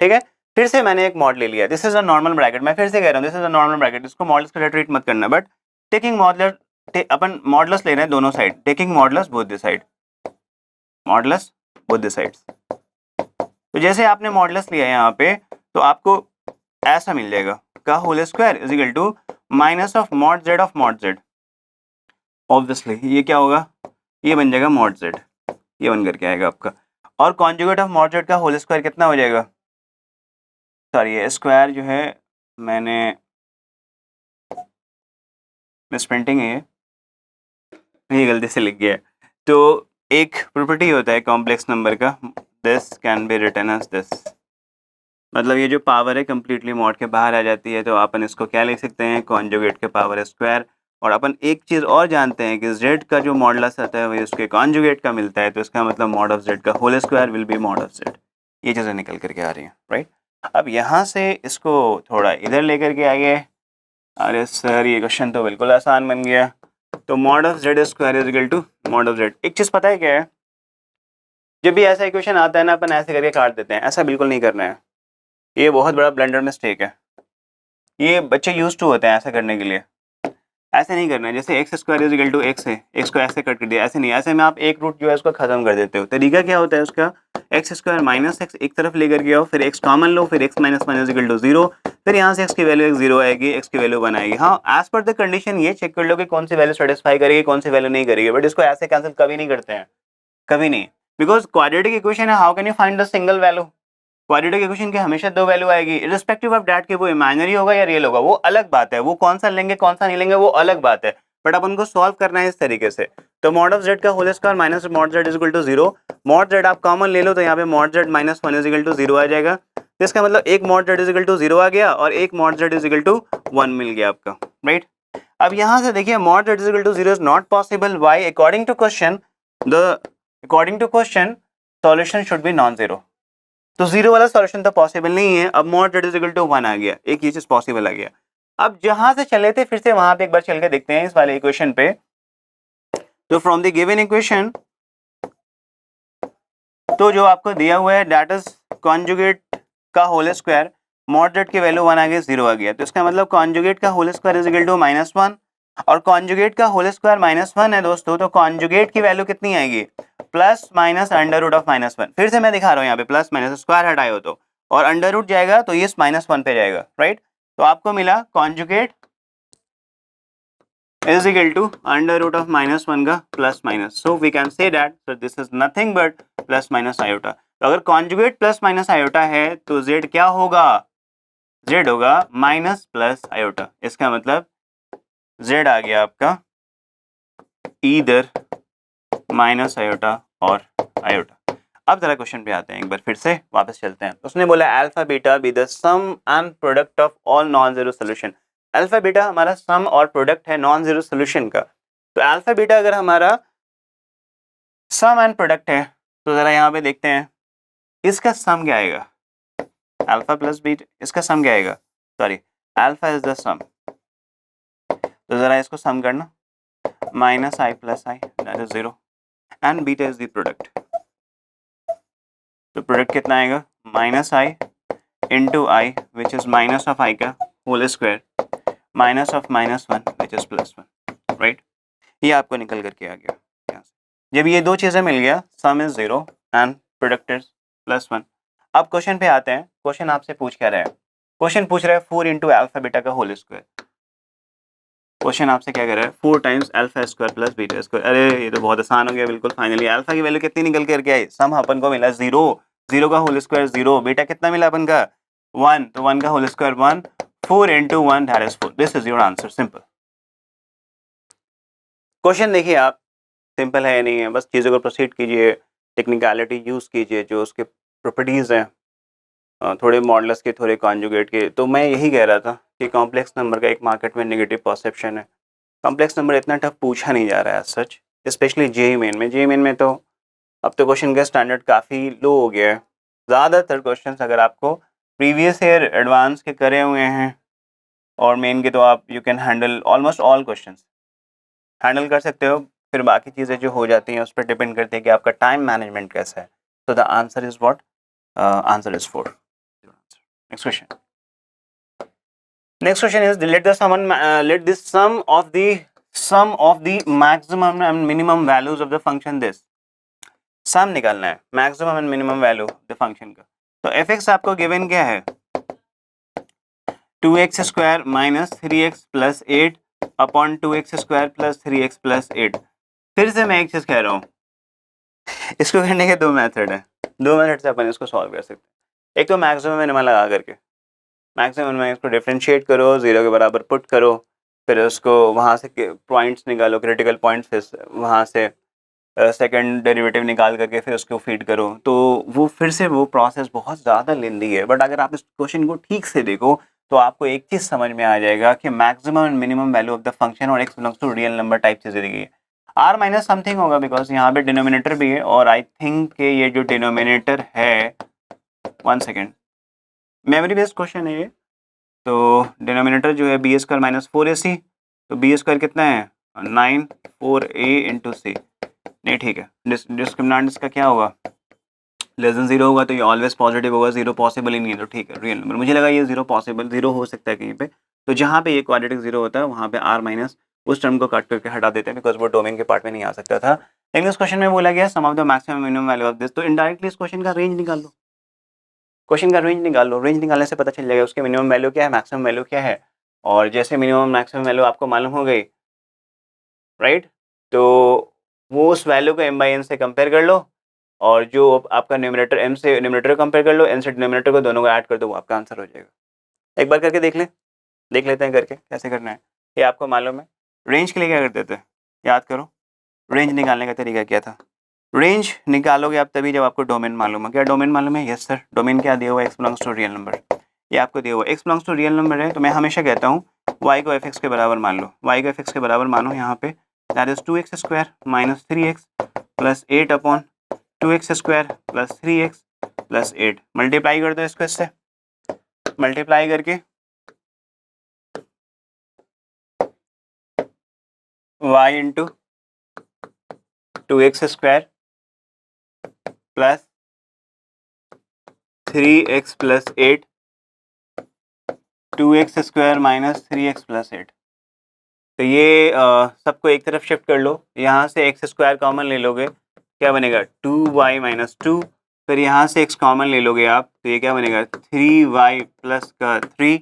ठीक है, फिर से मैंने एक मॉड ले लिया, this is a normal bracket. मैं फिर से कह रहा हूँ this is a normal bracket, इसको मॉडुलस का ट्रीट मत करना, but taking modulus, upon modulus ले रहे हैं दोनों side, taking modulus both the side, modulus both the sides. तो जैसे आपने मॉडुलस लिया है यहाँ पे तो आपको ऐसा मिल जाएगा, का whole square is equal to minus of mod z of mod z। Obviously ये क्या होगा, ये बन जाएगा मॉड z, ये बन करके आएगा आपका। और कॉन्जुगेट ऑफ मॉड z का होल स्क्वायर कितना हो जाएगा, सॉरी ये स्क्वायर जो है मैंने मिसप्रिंटिंग है, ये गलती से लिख गया। तो एक प्रॉपर्टी होता है कॉम्प्लेक्स नंबर का, this can be written as this, मतलब ये जो पावर है कम्प्लीटली मॉड के बाहर आ जाती है, तो अपन इसको क्या लिख सकते हैं, कॉन्जुगेट के पावर स्क्वायर। और अपन एक चीज़ और जानते हैं कि z का जो मॉडुलस आता है वो उसके कॉन्जुगेट का मिलता है, तो इसका मतलब मॉड ऑफ z का whole square will be mod of z। ये चीज़ें निकल करके आ रही हैं, राइट। अब यहाँ से इसको थोड़ा इधर लेकर के आइए। अरे सर ये क्वेश्चन तो बिल्कुल आसान बन गया। तो mod of z square is equal to mod of z। एक चीज़ पता है क्या है, जब भी ऐसा इक्वेशन आता है ना अपन ऐसे करके काट देते हैं, ऐसा बिल्कुल नहीं करना है, ये बहुत बड़ा ब्लंडर मिस्टेक है। ये बच्चे यूज टू होते हैं ऐसा करने के लिए, ऐसे नहीं करना है। जैसे x square is equal to x है, एक्स को ऐसे कट कर दिया, ऐसे नहीं, ऐसे में आप एक रूट जो है उसको खत्म कर देते हो। तरीका क्या होता है उसका, एक्स स्क्वायर माइनस एक्स एक तरफ लेकर के आओ, फिर एक्स कॉमन लो, फिर x minus minus equal to 0, फिर यहाँ से एक्स की वैल्यू 0 आएगी, एक्स की वैल्यू 1 आएगी। हाँ एज पर द कंडीशन ये चेक कर लो कि कौन सी वैल्यू सेटिस्फाई करेगी, कौन सी वैल्यू नहीं करेगी, बट इसको ऐसे कैंसिल कभी नहीं करते हैं, कभी नहीं, बिकॉज क्वाड्रेटिक इक्वेशन है, how can you find the single value. Quadratic equation की हमेशा दो वैल्यू आएगी, इररिस्पेक्टिव ऑफ दैट कि वो इमेजिनरी होगा या रियल होगा, वो अलग बात है, वो कौन सा लेंगे कौन सा नहीं लेंगे वो अलग बात है, बट अपन को सॉल्व करना है इस तरीके से। तो मॉड ऑफ z का whole square minus mod z is equal to 0, mod z आप कॉमन ले लो तो यहाँ पे mod z minus 1 is equal to 0 आ जाएगा। तो इसका मतलब एक mod z is equal to 0 आ गया और एक mod z is equal to 1 मिल गया आपका, राइट। अब यहाँ से देखिए mod z is equal to 0 is not possible, why? According to question solution should be non zero. तो जीरो वाला सॉल्यूशन तो पॉसिबल नहीं है। अब mod z is equal to 1 आ गया, एक ये चीज पॉसिबल आ गया। अब जहां से चले थे फिर से वहां पे एक बार चल के देखते हैं इस वाले इक्वेशन पे। तो फ्रॉम द गिवन इक्वेशन, तो जो आपको दिया हुआ है दैट इज कॉन्जुगेट का होल स्क्वायर, मॉड जेड की वैल्यू 1 आ गया, 0 आ गया। तो इसका मतलब कॉन्जुगेट का whole square is equal to -1, और कॉन्जुगेट का होल स्क्वायर -1 है दोस्तों। तो कॉन्जुगेट की वैल्यू कितनी आएगी? Plus minus under root of -1। फिर से मैं दिखा रहा हूँ यहाँ पे, प्लस माइनस स्क्वायर हटाए हो तो, और अंडर रूट जाएगा तो ये -1 पे जाएगा, राइट। तो आपको मिला conjugate is equal to under root of -1 का plus minus. So we can say that so this is nothing but plus minus iota. तो अगर कॉन्जुगेट प्लस माइनस आयोटा है तो z क्या होगा? z होगा माइनस प्लस आयोटा। इसका मतलब z आ गया आपका ईदर माइनस आयोटा और आयोटा। अब जरा क्वेश्चन पे आते हैं, एक बार फिर से वापस चलते हैं। उसने बोला alpha beta be the sum and product of all non zero solution. Alpha beta हमारा सम और प्रोडक्ट है नॉन जीरो सोल्यूशन का। तो अल्फा बीटा अगर हमारा सम एंड प्रोडक्ट है तो जरा यहाँ पे देखते हैं इसका सम क्या आएगा? अल्फा प्लस बीटा, इसका सम क्या आएगा? Sorry, alpha is the sum, तो जरा इसको सम करना, minus i plus i that is 0 and beta is the product. तो प्रोडक्ट कितना आएगा? Minus i into i which is minus of i का whole square minus of -1 which is +1, right. ये आपको निकल करके आ गया यहाँ से। जब ये दो चीज़ें मिल गया, सम इज 0 एंड प्रोडक्ट इज +1। अब क्वेश्चन पे आते हैं। क्वेश्चन आपसे पूछ क्या रहा है? क्वेश्चन पूछ रहा है 4 इंटू अल्फा बीटा का होल स्क्वायर। क्वेश्चन आपसे क्या कर रहा है? 4 times alpha square plus beta square. अरे ये तो बहुत आसान हो गया बिल्कुल। फाइनली अल्फा की वैल्यू कितनी निकल करके आई? सम अपन को मिला 0, 0 का होल स्क्वायर 0, बीटा कितना मिला अपन का? 1, तो 1 का whole square 1, 4 into 1 that is 4। This is your answer, simple. Question देखिए आप, सिंपल है या नहीं है, बस चीज़ों को प्रोसीड कीजिए, टेक्निकलिटी यूज़ कीजिए, जो उसके प्रॉपर्टीज़ हैं थोड़े मॉडल्स के, थोड़े कॉन्जुगेट के। तो मैं यही कह रहा था कि कॉम्प्लेक्स नंबर का एक मार्केट में नेगेटिव परसेप्शन है। कॉम्प्लेक्स नंबर इतना टफ पूछा नहीं जा रहा है सच, स्पेशली जेईई मेन में। जेईई मेन में तो अब तो क्वेश्चन का स्टैंडर्ड काफ़ी लो हो गया है। ज़्यादातर क्वेश्चन अगर आपको प्रीवियस ईयर एडवांस के करे हुए हैं और मेन के, तो आप you can handle almost all question handle कर सकते हो। फिर बाकी चीज़ें जो हो जाती हैं उस पर डिपेंड करती है कि आपका टाइम मैनेजमेंट कैसा है। तो the answer is what? Answer is 4। Next question. Next question is let this sum of the maximum and minimum values of the function this। सम निकालना है maximum and minimum value the function का। तो fx आपको given क्या है? 2x square minus 3x plus 8 upon 2x square plus 3x plus 8। फिर से मैं एक चीज कह रहा हूँ, इसको करने के दो मेथड है, दो मेथड से अपन इसको सॉल्व कर सकते हैं। एक तो मैक्सिमम मिनिमम लगा करके, मैक्सिमम में इसको डिफरेंशिएट करो, 0 के बराबर पुट करो, फिर उसको वहाँ से पॉइंट्स निकालो, क्रिटिकल पॉइंट्स, फिर वहाँ से सेकंड डेरिवेटिव निकाल करके फिर उसको फीड करो। तो वो फिर से वो प्रोसेस बहुत ज़्यादा लेंदी है। बट अगर आप इस क्वेश्चन को ठीक से देखो तो आपको एक चीज़ समझ में आ जाएगा कि maximum and minimum value of the function और x belongs to real number type चीज़ें दी गई है। आर माइनस समथिंग होगा बिकॉज यहाँ पे डिनोमिनेटर भी है, और आई थिंक कि ये जो डिनोमिनेटर है, 1 सेकेंड, मेमोरी बेस्ड क्वेश्चन है ये। तो डिनोमिनेटर जो है बी स्क्वायर माइनस 4ac, तो बी स्क्वायर कितना है? 9 4a इंटू सी। नहीं ठीक है, डिस्क्रिमिनेंट इसका क्या होगा? लेस देन 0 होगा, तो ये ऑलवेज पॉजिटिव होगा, 0 पॉसिबल ही नहीं है। तो ठीक है, रियल नंबर। मुझे लगा ये 0 पॉसिबल, 0 हो सकता है कहीं पे। तो जहाँ पे ये क्वाड्रेटिक 0 होता है वहाँ पे आर माइनस उस टर्म को कट करके हटा देते हैं बिकॉज वो डोमेन के पार्ट में नहीं आ सकता था। लेकिन इस क्वेश्चन में बोला गया sum of the maximum minimum value of this. तो इनडायरेक्टली इस क्वेश्चन का रेंज निकाल लो, क्वेश्चन का रेंज निकाल लो। रेंज निकालने से पता चल जाएगा उसके मिनिमम वैल्यू क्या है, मैक्सिमम वैल्यू क्या है। और जैसे मिनिमम मैक्सिमम वैल्यू आपको मालूम हो गई, राइट, तो वो उस वैल्यू को m/n से कंपेयर कर लो, और जो आपका न्यूमरेटर m से न्यूमरेटर कंपेयर कर लो, n से डिनोमिनेटर को, दोनों को ऐड कर दो, वो आपका आंसर हो जाएगा। एक बार करके देख लेते हैं करके कैसे करना है। ये आपको मालूम है। रेंज के लिए क्या करते थे, याद करो, रेंज निकालने का तरीका क्या था? रेंज निकालोगे आप तभी जब आपको डोमेन मालूम है। क्या डोमेन मालूम है? Yes sir. डोमेन क्या दिया हुआ है? X belongs to real number, ये आपको दिया हुआ है। X belongs to real number है तो मैं हमेशा कहता हूँ y को fx के बराबर मान लो, y को fx के बराबर मानो यहाँ पे, that is 2x square minus 3x plus 8 upon 2x square plus 3x plus 8। Multiply कर दो इसको इससे, मल्टीप्लाई करके y into 2x square plus 3x plus 8, 2x square minus 3x plus 8। तो ये सबको एक तरफ शिफ्ट कर लो, यहाँ से एक्स स्क्वायर कॉमन ले लोगे, क्या बनेगा 2y माइनस 2, फिर यहाँ से x कॉमन ले लोगे आप तो ये क्या बनेगा 3y प्लस का 3,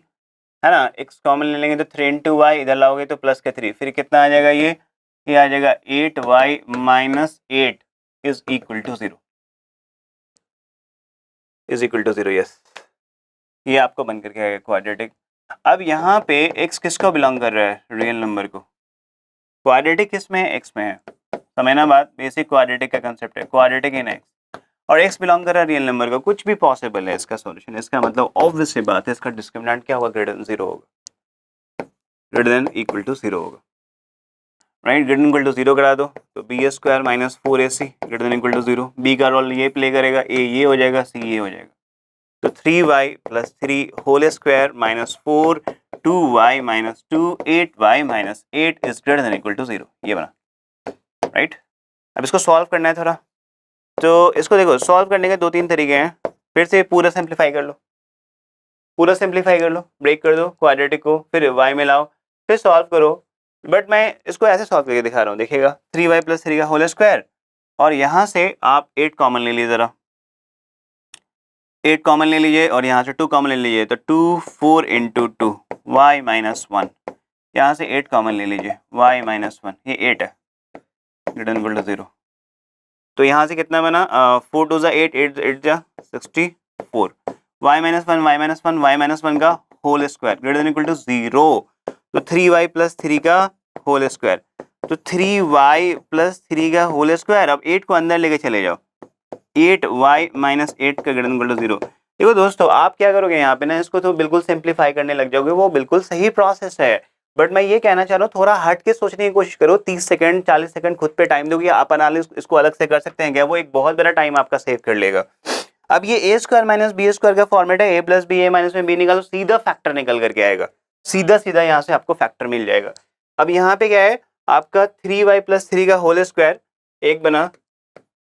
है ना। x कॉमन ले लेंगे तो 3 इंटू वाई, इधर लाओगे तो प्लस का 3, फिर कितना आ जाएगा ये आ जाएगा 8y minus 8 is equal to 0, is equal to 0। Yes, ये आपको बन करके आएगा क्वाड्रेटिक। अब यहाँ पे x किसको बिलोंग कर रहा है? रियल नंबर को। क्वाड्रेटिक किस में है? x में है। समझना बात, बेसिक क्वाड्रेटिक का कंसेप्ट है, क्वाड्रेटिक इन x, और x बिलोंग कर रहा है रियल नंबर को। कुछ भी पॉसिबल है इसका सॉल्यूशन, इसका मतलब ऑब्वियस सी बात है इसका डिस्क्रिमिनेंट क्या होगा? ग्रेटर देन 0 होगा, ग्रेटर देन इक्वल टू 0 होगा, right. Greater than equal to 0 करा दो तो b square minus 4ac greater than equal to 0, b का रोल ये प्ले करेगा, ए ये हो जाएगा, सी ये हो जाएगा, तो 3y plus 3 whole square minus 4 2y minus 2 8y minus 8 is greater than equal to 0, ये बना, राइट। अब इसको सॉल्व करना है थोड़ा, तो इसको देखो सॉल्व करने के 2-3 तरीके हैं। फिर से पूरा सिंप्लीफाई कर लो, पूरा सिंप्लीफाई कर लो, ब्रेक कर दो क्वाड्रेटिक को, फिर y में लाओ, फिर सॉल्व करो। बट मैं इसको ऐसे सॉल्व करके दिखा रहा हूँ, देखिएगा 3y प्लस 3 का होल स्क्वायर, और यहाँ से आप 8 कॉमन ले लीजिए, जरा 8 कॉमन ले लीजिए, और यहाँ से 2 कॉमन ले लीजिए, तो 2 4 इंटू 2 y माइनस 1, यहाँ से 8 कॉमन ले लीजिए, y माइनस 1, ये 8 है, ग्रेटर देन इक्वल टू 0। तो यहाँ से कितना बना 4 2 8 8 8 जा 64, y minus 1 y minus 1 y minus 1 का whole square greater than equal to 0, तो 3y प्लस 3 का होल स्क्वायर, तो 3y प्लस 3 का होल स्क्वायर। अब 8 को अंदर लेके चले जाओ, 8y माइनस 8 का ग्रेटर देन इक्वल टू 0। देखो दोस्तों, आप क्या करोगे यहाँ पे ना, इसको तो बिल्कुल सिंप्लीफाई करने लग जाओगे, वो बिल्कुल सही प्रोसेस है, बट मैं ये कहना चाह रहा हूँ थोड़ा हट के सोचने की कोशिश करो। 30 सेकंड 40 सेकंड खुद पे टाइम दोगे, आप एनालिसिस इसको अलग से कर सकते हैं क्या? वो एक बहुत बड़ा टाइम आपका सेव कर लेगा। अब ये ए स्क्वायर माइनस बी स्क्वायर का फॉर्मेट है, ए प्लस बी, ए माइनस में बी निकालो, सीधा फैक्टर निकल करके आएगा, सीधा सीधा यहाँ से आपको फैक्टर मिल जाएगा। अब यहाँ पे क्या है आपका 3y प्लस 3 का होल स्क्वायर, एक बना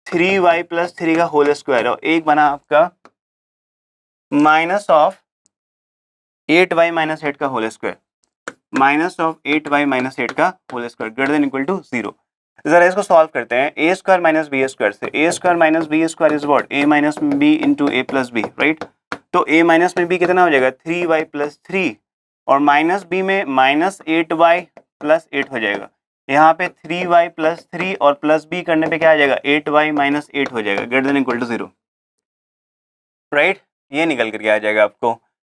3y प्लस 3 का होल स्क्वायर, और एक बना आपका माइनस ऑफ 8y माइनस 8 का whole square, minus of 8y minus 8 का whole square greater than equal to 0। जरा इसको सॉल्व करते हैं, a square minus b square से, a square minus b square is what? A minus b into a plus b, right. तो a minus में B कितना हो जाएगा 3y प्लस 3, और माइनस बी में माइनस 8y प्लस 8 हो जाएगा, यहाँ पे 3y प्लस 3 और प्लस बी करने पे क्या आ जाएगा 8y माइनस 8 हो जाएगा greater than equal to 0, right. ये निकल करके आ जाएगा आपको।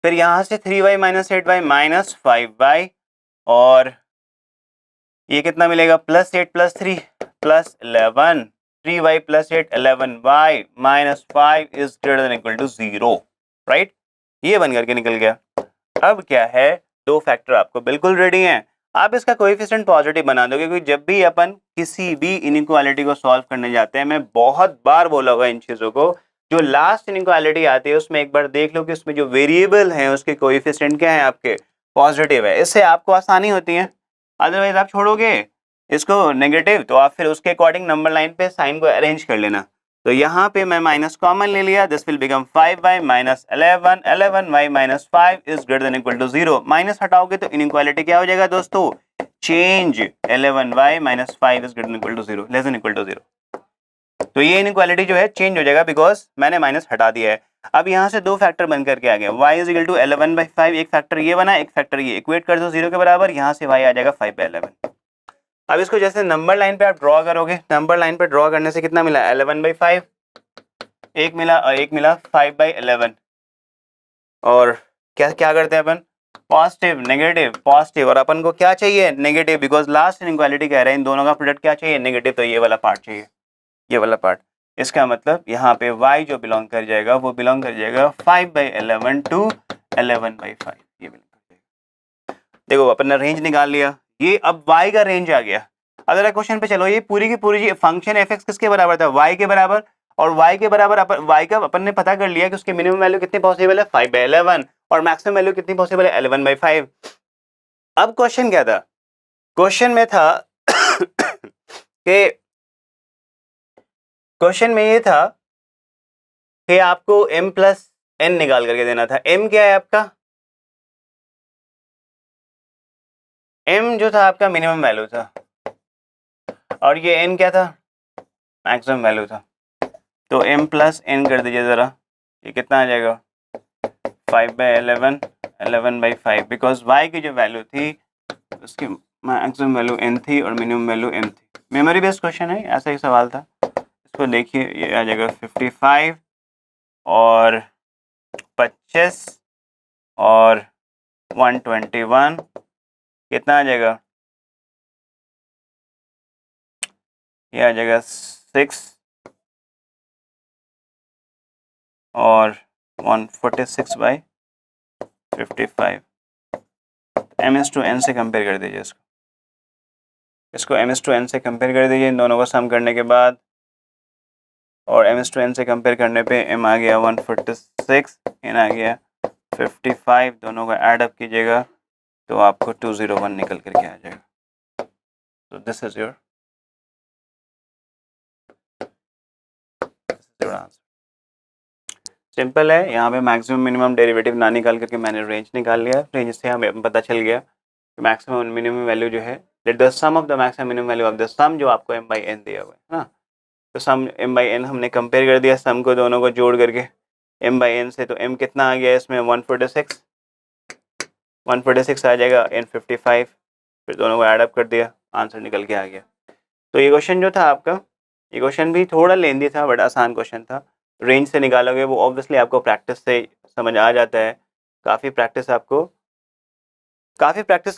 फिर यहाँ से 3y minus 8y minus 5y, और ये कितना मिलेगा plus 8 plus 3 plus 11, 3y plus 8 11y minus 5 is greater than equal to 0, right. ये बन करके निकल गया। अब क्या है, दो फैक्टर आपको बिल्कुल रेडी हैं, आप इसका कोएफिशिएंट पॉजिटिव बना दोगे, क्योंकि जब भी अपन किसी भी इनइक्वालिटी को सॉल्व करने जाते हैं, मैं बहुत बार बोला होगा इन चीजों को, जो लास्ट इनइक्वालिटी आती है उसमें एक बार देख लो कि उसमें जो वेरिएबल हैं उसके कोएफिशिएंट क्या है, आपके पॉजिटिव है, इससे आपको आसानी होती है। अदरवाइज आप छोड़ोगे इसको नेगेटिव, तो आप फिर उसके अकॉर्डिंग नंबर लाइन पे साइन को अरेंज कर लेना। तो यहाँ पे मैं माइनस कॉमन ले लिया, this will become 5y minus 11, 11y minus 5 is greater than equal to 0। Minus हटाओगे तो इनइक्वालिटी क्या हो जाएगा दोस्तों, change, 11y minus 5 is greater than equal to 0, less than equal to 0। तो ये इनइक्वालिटी जो है चेंज हो जाएगा, बिकॉज मैंने माइनस हटा दिया है। अब यहाँ से दो फैक्टर बन करके आ गया, y इज इक्वल टू 11/5, एक फैक्टर ये बना, एक फैक्टर ये, इक्वेट कर दो 0 के बराबर, यहाँ से y आ जाएगा 5/11। अब इसको जैसे नंबर लाइन पे आप ड्रॉ करोगे, नंबर लाइन पे ड्रॉ करने से कितना मिला 11/5, एक मिला, और एक मिला 5/11, और क्या क्या करते हैं अपन, पॉजिटिव नेगेटिव पॉजिटिव, और अपन को क्या चाहिए नेगेटिव, बिकॉज लास्ट इनइक्वालिटी कह रहे हैं इन दोनों का प्रोडक्ट क्या चाहिए नेगेटिव, तो ये वाला पार्ट चाहिए, ये वाला पार्ट। इसका मतलब यहाँ पे y जो बिलोंग कर जाएगा वो बिलोंग कर जाएगा 5/11 टू 11/5, ये बिलोंग कर जाएगा। देखो अपन ने रेंज निकाल लिया, ये अब y का रेंज आ गया। अगर क्वेश्चन पे चलो, ये पूरी की पूरी फंक्शन f(x) किसके बराबर था, y के बराबर, और y के बराबर y का अपन ने पता कर लिया कि उसकी मिनिमम वैल्यू कितनी पॉसिबल है 5/11 और मैक्सिमम वैल्यू कितनी पॉसिबल है 11/5। अब क्वेश्चन क्या था, क्वेश्चन में था कि क्वेश्चन में ये था कि आपको m प्लस n निकाल करके देना था। m क्या है आपका, m जो था आपका मिनिमम वैल्यू था, और ये n क्या था, मैक्सिमम वैल्यू था। तो m प्लस n कर दीजिए ज़रा, ये कितना आ जाएगा 5/11 11/5, बिकॉज y की जो वैल्यू थी उसकी मैक्सिमम वैल्यू n थी और मिनिमम वैल्यू m थी। मेमोरी बेस्ड क्वेश्चन है, ऐसा ही सवाल था। इसको देखिए, ये आ जाएगा 55 और 25 और 121, कितना आ जाएगा, ये आ जाएगा 6 और 146/55। m/n से कंपेयर कर दीजिए इसको m/n से कंपेयर कर दीजिए इन दोनों को सम करने के बाद, और m/n से कंपेयर करने पे m आ गया 146, n आ गया 55, दोनों को ऐड अप कीजिएगा तो आपको 201 निकल करके आ जाएगा। तो this is your answer. Simple है, यहाँ पे मैक्सिमम मिनिमम डेरिवेटिव ना निकाल करके मैंने रेंज निकाल लिया। रेंज से हमें पता चल गया कि मैक्सिमम मिनिमम वैल्यू जो है, let the sum of the maximum minimum value of the sum जो आपको m/n दिया हुआ है ना, तो सम m/n हमने कंपेयर कर दिया, सम को दोनों को जोड़ करके m/n से, तो m कितना आ गया इसमें 146 आ जाएगा, n 55, फिर दोनों को ऐड अप कर दिया, आंसर निकल के आ गया। तो ये क्वेश्चन जो था आपका, ये क्वेश्चन भी थोड़ा लेंदी था बट आसान क्वेश्चन था। रेंज से निकालोगे वो ऑब्वियसली आपको प्रैक्टिस से समझ आ जाता है, काफ़ी प्रैक्टिस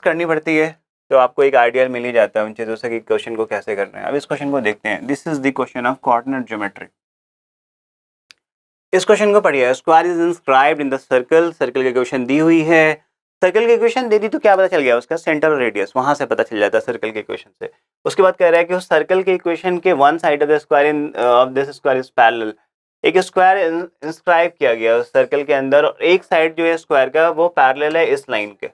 करनी पड़ती है, तो आपको एक आइडिया मिल ही जाता है उन चीज़ों से कि क्वेश्चन को कैसे करना है। अब इस क्वेश्चन को देखते हैं। This is the question of coordinate geometry. इस क्वेश्चन को पढ़िए। Square is inscribed in the circle, circle की इक्वेशन दी हुई है। सर्कल की इक्वेशन दे दी तो क्या पता चल गया, उसका सेंटर और रेडियस वहां से पता चल जाता है सर्कल के इक्वेशन से। उसके बाद कह रहा है कि उस सर्कल के इक्वेशन के one side of the square in of this square is parallel. एक स्क्वायर इंस्क्राइब किया गया उस सर्कल के अंदर, और एक साइड जो है स्क्वायर का वो पैरेलल है इस लाइन के।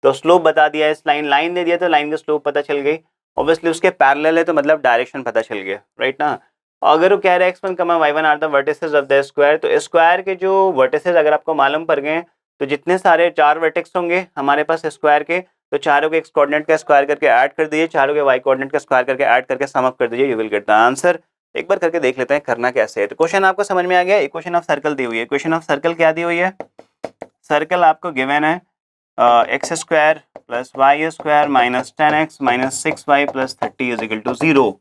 तो स्लोप बता दिया, इस लाइन दे दिया तो लाइन का स्लोप पता चल गई। ऑब्वियसली उसके पैरेलल है तो मतलब डायरेक्शन पता चल गया, राइट ना। अगर वो कह रहा है x1, y1 are the vertices of the square, तो स्क्वायर के जो वर्टिसेस अगर आपको मालूम पड़ गए तो जितने सारे 4 वर्टेक्स होंगे हमारे पास स्क्वायर के, तो चारों के x कोऑर्डिनेट का स्क्वायर करके ऐड कर दीजिए, चारों के y कोऑर्डिनेट का स्क्वायर करके ऐड करके सम अप कर दीजिए, you will get the answer. एक बार करके देख लेते हैं करना कैसे है। तो क्वेश्चन आपको समझ में आ गया। इक्वेशन ऑफ सर्कल दी हुई है। इक्वेशन ऑफ सर्कल क्या दी हुई है, सर्कल आपको गिवन है x square plus y square minus 10x minus 6y plus 30 is equal to 0,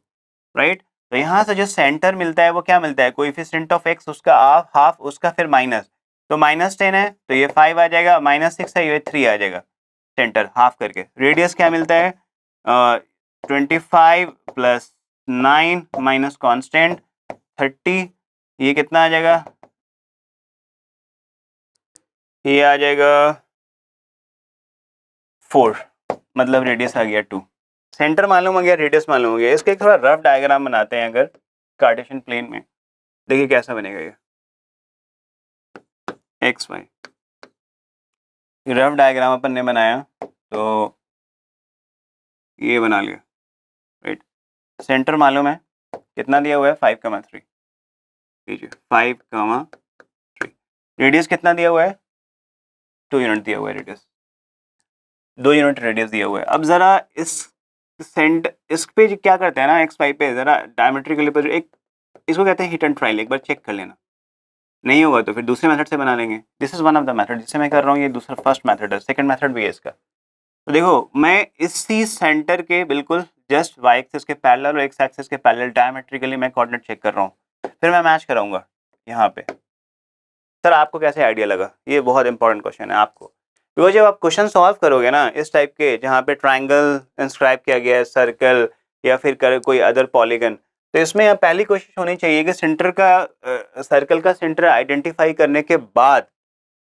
right. तो यहाँ से जो सेंटर मिलता है वो क्या मिलता है, कोएफिशिएंट ऑफ x उसका हाफ उसका फिर माइनस, तो -10 है तो ये 5 आ जाएगा, -6 है ये 3 आ जाएगा, सेंटर हाफ करके। रेडियस क्या मिलता है 25 प्लस 9 माइनस कॉन्स्टेंट 30, ये कितना आ जाएगा, ये आ जाएगा 4, मतलब रेडियस आ गया 2। सेंटर मालूम हो गया, रेडियस मालूम हो गया। इसके एक थोड़ा रफ डायग्राम बनाते हैं अगर कार्टेशियन प्लेन में, देखिए कैसा बनेगा ये एक्स वाई। रफ डायग्राम अपन ने बनाया तो ये बना लिया, राइट। सेंटर मालूम है कितना दिया हुआ है 5,3, लीजिए 5,3। रेडियस कितना दिया हुआ है 2 यूनिट दिया हुआ है, रेडियस 2 यूनिट रेडियस दिया हुआ है। अब जरा इस पे क्या करते हैं ना एक्स वाई पे, जरा डायमेट्रिकली पर एक इसको कहते हैं हिट एंड ट्रायल, एक बार चेक कर लेना, नहीं होगा तो फिर दूसरे मेथड से बना लेंगे। This is one of the method जिससे मैं कर रहा हूँ, ये दूसरा फर्स्ट मेथड है, सेकंड मेथड भी है इसका। तो देखो मैं इसी सेंटर के बिल्कुल जस्ट वाई एक्सिस के पैरेलल और एक्स एक्सिस के पैरेलल डायमेट्रिकली मैं कोऑर्डिनेट चेक कर रहा हूँ, फिर मैं मैच कराऊंगा यहाँ पे। सर आपको कैसे आइडिया लगा, ये बहुत इंपॉर्टेंट क्वेश्चन है आपको, बिकॉज जब आप क्वेश्चन सॉल्व करोगे ना इस टाइप के जहाँ पे ट्राइंगल इंस्क्राइब किया गया है, सर्कल या फिर कोई अदर पॉलीगन, तो इसमें अब पहली कोशिश होनी चाहिए कि सेंटर का सर्कल का सेंटर आइडेंटिफाई करने के बाद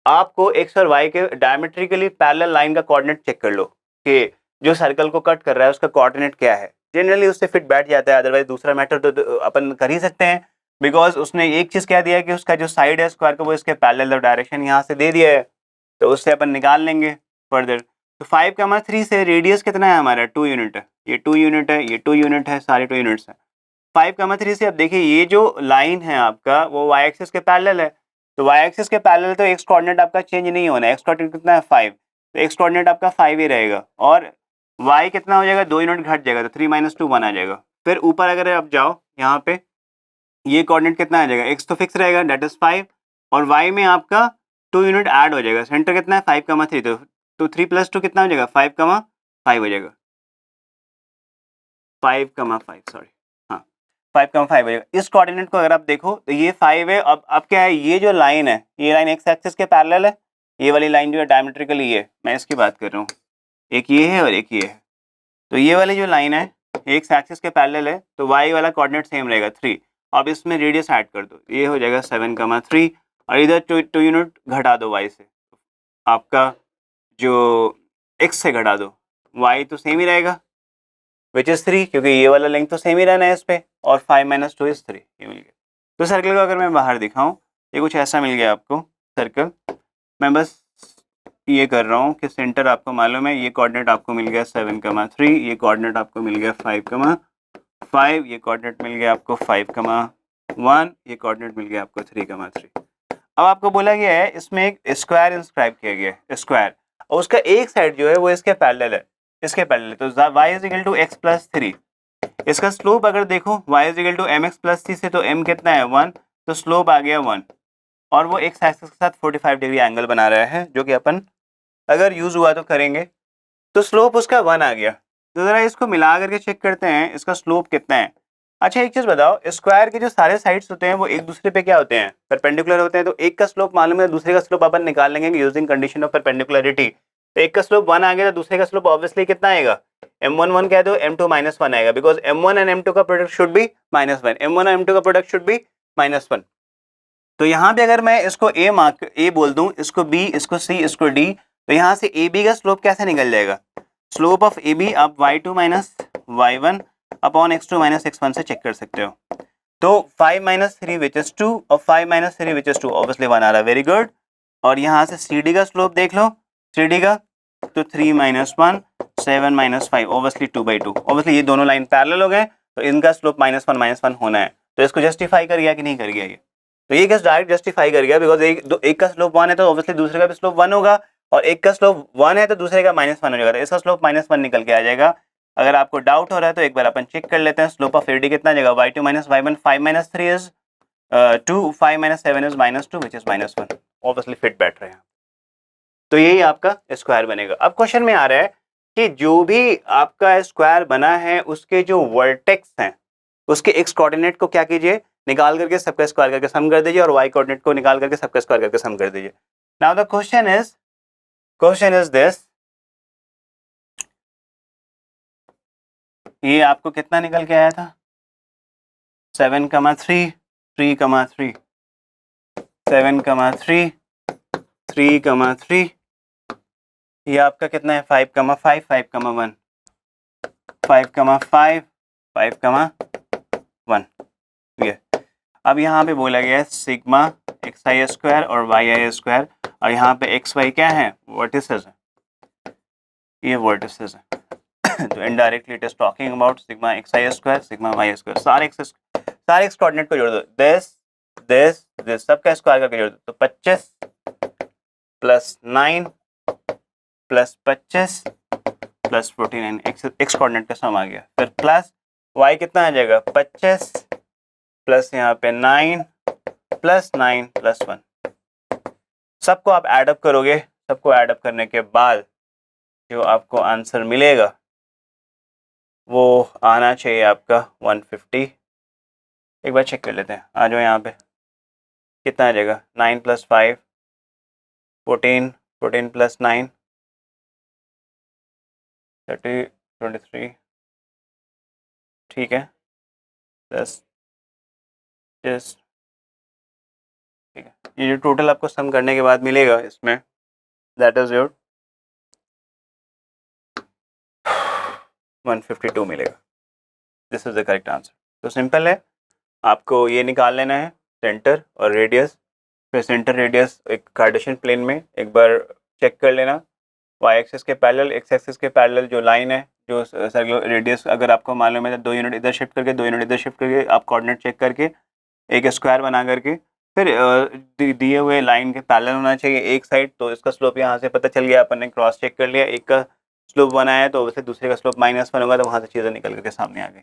आपको एक्स और वाई के डायमेट्रिकली पैरेलल लाइन का कोऑर्डिनेट चेक कर लो कि जो सर्कल को कट कर रहा है उसका कोऑर्डिनेट क्या है। जनरली उससे फिट बैठ जाता है, अदरवाइज दूसरा मैटर तो अपन कर ही सकते हैं, बिकॉज उसने एक चीज कह दिया कि उसका जो साइड है स्क्वायर का वो इसके पैरेलल डायरेक्शन यहाँ से दे दिया है, तो उससे अपन निकाल लेंगे फर्दर। तो 5,3 से रेडियस कितना है हमारा 2 यूनिट है, ये 2 यूनिट है, ये 2 यूनिट है, सारे 2 यूनिट्स हैं। 5,3 से अब देखिए ये जो लाइन है आपका वो वाई एक्सिस के पैरेलल है, तो वाई एक्सिस के पैरेलल तो एक्स कोऑर्डिनेट आपका चेंज नहीं होना है, एक्स कोऑर्डिनेट कितना है 5, तो एक्स कोऑर्डिनेट आपका 5 ही रहेगा और वाई कितना हो जाएगा 2 यूनिट घट जाएगा, तो 3 - 2 1 आ जाएगा। फिर ऊपर अगर आप जाओ यहाँ पे ये कोऑर्डिनेट कितना आ जाएगा, एक्स तो फिक्स रहेगा दैट इज 5 और वाई में आपका 2 यूनिट ऐड हो जाएगा, सेंटर कितना है 5,3, तो 3 + 2 कितना हो जाएगा 5,5 हो जाएगा, 5,5 सॉरी, हाँ 5,5 हो जाएगा। इस कोऑर्डिनेट को अगर आप देखो तो ये 5 है। अब क्या है, ये जो लाइन है ये लाइन एक्स एक्सिस के पैरेलल है, ये वाली लाइन जो है डायमेट्रिकली ये मैं इसकी बात कर रहा हूँ, एक ये है और एक ये है। तो ये वाली जो लाइन है एक्स एक्सिस के पैरेलल है, तो वाई वाला कोऑर्डिनेट सेम रहेगा 3। अब इसमें रेडियस ऐड कर दो, ये हो जाएगा 7,3 और इधर 2 यूनिट घटा दो वाई से, आपका जो एक्स से घटा दो, वाई तो सेम ही रहेगा विच इज 3, क्योंकि ये वाला लेंथ तो सेम ही रहना है इस पे, और 5 - 2 इज 3, ये मिल गया। तो सर्कल को अगर मैं बाहर दिखाऊं, ये कुछ ऐसा मिल गया आपको सर्कल। मैं बस ये कर रहा हूँ कि सेंटर आपको मालूम है, ये कोऑर्डिनेट आपको मिल गया 7,3, ये कोऑर्डिनेट आपको मिल गया 5,5, ये कोऑर्डिनेट मिल गया आपको 5,1, ये कोऑर्डिनेट मिल गया आपको 3,3। अब आपको बोला गया है इसमें एक स्क्वायर इंस्क्राइब किया गया है, स्क्वायर, और उसका एक साइड जो है वो इसके पैरेलल है, इसके पैरेलल है, तो y = x + 3। इसका स्लोप अगर देखो y = mx + c से, तो m कितना है 1, तो स्लोप आ गया 1 और वो एक्स एक्सिस के साथ 45 डिग्री एंगल बना रहा है, जो कि अपन अगर यूज हुआ तो करेंगे, तो स्लोप उसका 1 आ गया। तो जरा इसको मिला करके चेक करते हैं इसका स्लोप कितना है। अच्छा एक चीज बताओ, स्क्वायर के जो सारे साइड्स होते हैं वो एक दूसरे पे क्या होते हैं, परपेंडिकुलर होते हैं, तो एक का स्लोप मालूम है, दूसरे का स्लोप अपन निकाल लेंगे यूजिंग कंडीशन ऑफ परपेंडिकुलरिटी। तो एक का स्लोप 1 आ गया, तो दूसरे का स्लोप ऑब्वियसली कितना आएगा, m1 1 कह दो, m2 -1 आएगा, बिकॉज m1 एंड m2 का प्रोडक्ट शुड बी -1, m1 और m2 का प्रोडक्ट शुड बी -1। तो यहाँ पे अगर मैं इसको a बोल दूं, इसको b, इसको c, इसको d, तो यहाँ से ab का स्लोप कैसे निकल जाएगा, स्लोप ऑफ ab आप y2 - y1 upon x2 - x1 से चेक कर सकते हो। तो 5 - 3 विच इज 2 और 5 - 3 विच इज 2, ऑब्वियसली 1 आ रहा है, वेरी गुड। और यहाँ से cd का स्लोप देख लो, cd का, तो 3 - 1 7 - 5 ऑब्वियसली 2/2, ऑब्वियसली ये दोनों लाइन पैरेलल हो गए, तो इनका स्लोप -1 - 1 होना है। तो इसको जस्टिफाई कर गया कि नहीं कर गया ये, तो ये केस डायरेक्ट जस्टिफाई कर गया, बिकॉज एक का स्लोप 1 है तो ऑब्वियसली दूसरे का भी स्लोप 1 होगा, और एक का स्लोप 1 है तो दूसरे का -1 हो जाएगा, तो इसका स्लोप -1 निकल के आ जाएगा। अगर आपको डाउट हो रहा है तो एक बार अपन चेक कर लेते हैं, स्लोप ऑफ AD कितना आ जाएगा, y2 - y1, 5 - 3 is 2, 5 - 7 is -2 which is -1, obviously fit बैठ रहे हैं। तो यही आपका स्क्वायर बनेगा। अब क्वेश्चन में आ रहा है कि जो भी आपका स्क्वायर बना है उसके जो वर्टेक्स हैं उसके एक्स कोऑर्डिनेट को क्या कीजिए, निकाल करके सबका स्क्वायर करके सम कर दीजिए, और वाई कोऑर्डिनेट को निकाल करके सबका स्क्वायर करके सम कर दीजिए। Now the question is this, ये आपको कितना निकल के आया था 7,3 3,3 7,3 3,3, ये आपका कितना है 5,5 5,1 5,5 5,1, ये अब यहाँ पे बोला गया है सिग्मा xi² और yi², और यहाँ पे xy क्या है, वर्टिसेस है, ये वर्टिसेस है। तो indirectly it is talking about sigma xi², sigma y², सारे एक्स कोऑर्डिनेट को जोड़ दो, दिस सबका स्क्वायर करके जोड़ दो, तो 25 + 9 + 25 + 49 एक्स कोऑर्डिनेट का सम आ गया। फिर प्लस y कितना आ जाएगा 25 प्लस यहाँ पे 9 + 9 + 1, सबको आप एडअप करोगे, सबको एडअप करने के बाद जो आपको आंसर मिलेगा वो आना चाहिए आपका 150। एक बार चेक कर लेते हैं, आ जाओ यहाँ पे, कितना आ जाएगा 9 + 5 14 14 + 9 30 23, ठीक है। प्लस जस्ट, ठीक है, ये जो टोटल आपको सम करने के बाद मिलेगा इसमें, दैट इज योर 152 मिलेगा। This is the correct answer. तो सिंपल है, आपको ये निकाल लेना है सेंटर और रेडियस, फिर सेंटर रेडियस एक कार्टेशियन प्लेन में एक बार चेक कर लेना, वाई एक्सिस के पैरेलल, एक्स एक्सिस के पैरेलल जो लाइन है, जो सर्कुलर रेडियस अगर आपको मालूम है तो 2 यूनिट इधर शिफ्ट करके 2 यूनिट इधर शिफ्ट करके आप कोऑर्डिनेट चेक करके एक स्क्वायर बना करके फिर दिए हुए लाइन के पैरेलल होना चाहिए एक साइड, तो इसका स्लोप यहाँ से पता चल गया, अपन ने क्रॉस चेक कर लिया, एक का स्लोप बनाया है तो वैसे दूसरे का स्लोप -1 होगा, तो वहाँ से चीज़ें निकल करके सामने आ गई।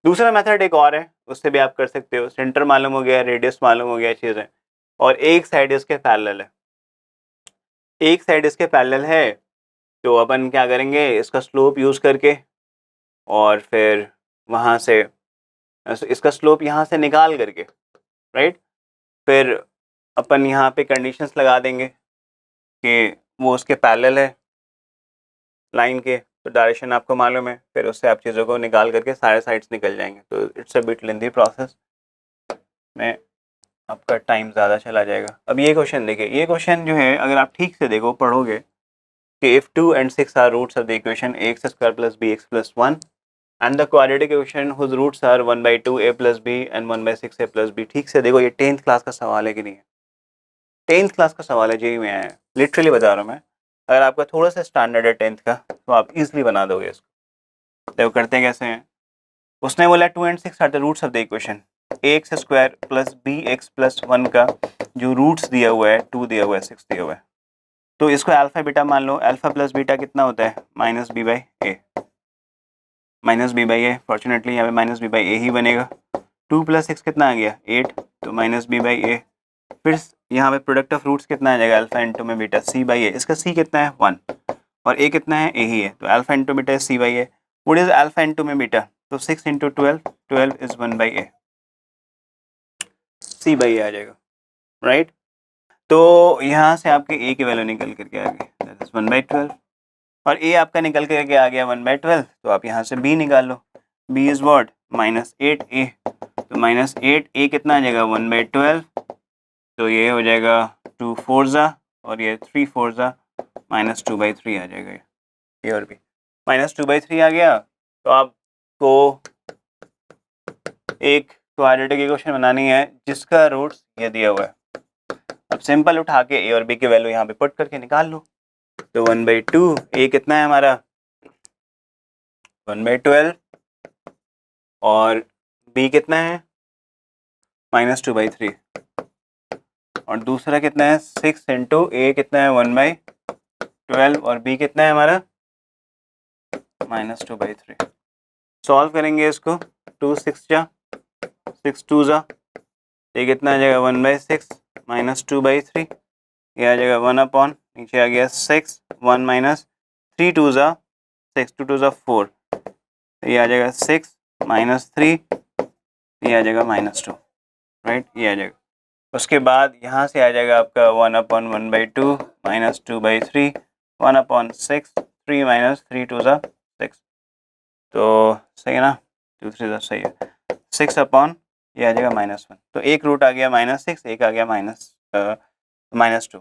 दूसरा मेथड एक और है, उससे भी आप कर सकते हो, सेंटर मालूम हो गया, रेडियस मालूम हो गया चीज़ें, और एक साइड इसके पैरेलल है, एक साइड इसके पैरेलल है, तो अपन क्या करेंगे, इसका स्लोप यूज़ करके और फिर वहाँ से इसका स्लोप यहाँ से निकाल करके, राइट, फिर अपन यहाँ पे कंडीशंस लगा देंगे कि वो उसके पैरेलल है लाइन के, तो डायरेक्शन आपको मालूम है, फिर उससे आप चीज़ों को निकाल करके सारे साइड्स निकल जाएंगे। तो it's a bit lengthy process में आपका टाइम ज़्यादा चला जाएगा। अब ये क्वेश्चन देखिए, ये क्वेश्चन जो है अगर आप ठीक से देखो पढ़ोगे कि if 2 and 6 are roots of the equation ax² + bx + 1 and the quadratic equation whose roots are 1/2 a + b and 1/6 a + b, ठीक से देखो, ये 10th क्लास का सवाल है कि नहीं है, 10th क्लास का सवाल है, जेईई में आया है, लिटरली बता रहा हूँ मैं। अगर आपका थोड़ा सा स्टैंडर्ड है 10th का तो आप इजीली बना दोगे इसको। तो करते हैं कैसे हैं, उसने बोला 2 and 6 are the roots of the equation ax² + bx + 1 का जो रूट्स दिया हुआ है 2 दिया हुआ है 6 दिया हुआ है, तो इसको अल्फा बीटा मान लो, अल्फा प्लस बीटा कितना होता है -b/a, -b/a, फॉर्चुनेटली यहाँ पे -b/a ही बनेगा। 2 + 6 कितना आ गया 8, तो -b/a, फिर यहाँ पे प्रोडक्ट ऑफ रूट्स कितना आ जाएगा अल्फा इंटू में बीटा c/a, इसका c कितना है 1 और a कितना है a ही है, तो alpha into beta c/a, what is alpha into में बीटा, तो 6 इंटू 12, 12 इज 1/a, c/a आ जाएगा, राइट। तो यहाँ से आपके a की वैल्यू निकल करके आ गई, दैट इज 1/12, और a आपका निकल करके आ गया 1/12, तो आप यहाँ से b निकाल लो, b इज व्हाट -8a, तो -8a कितना आ जाएगा 1/12, तो ये हो जाएगा 2 4 और ये 3 4 -2/3 आ जाएगा, ये और भी -2/3 आ गया। तो आपको एक क्वाड्रेटिक इक्वेशन बनानी है जिसका रूट्स ये दिया हुआ है, अब सिंपल उठा के a और b की वैल्यू यहाँ पे पुट करके निकाल लो, तो 1/2, a कितना है हमारा 1/12 और b कितना है -2/3, और दूसरा कितना है 6 इंटू a कितना है 1/12 और b कितना है हमारा -2/3। सॉल्व करेंगे इसको, 2 6 जा 6 2 जा, ये कितना आ जाएगा 1/6 -2/3, ये आ जाएगा 1 नीचे आ गया 6, 1 -3 2 जा 6 2 2 जा 4, ये आ जाएगा 6 -3, ये आ जाएगा -2, राइट, ये आ जाएगा। उसके बाद यहाँ से आ जाएगा आपका 1/1/2 -2/3, 1/6, 3 -3 2 जा 6, तो सही है ना, 2 3 सही है, 6 ये आ जाएगा -1, तो एक रूट आ गया -6, एक आ गया -2,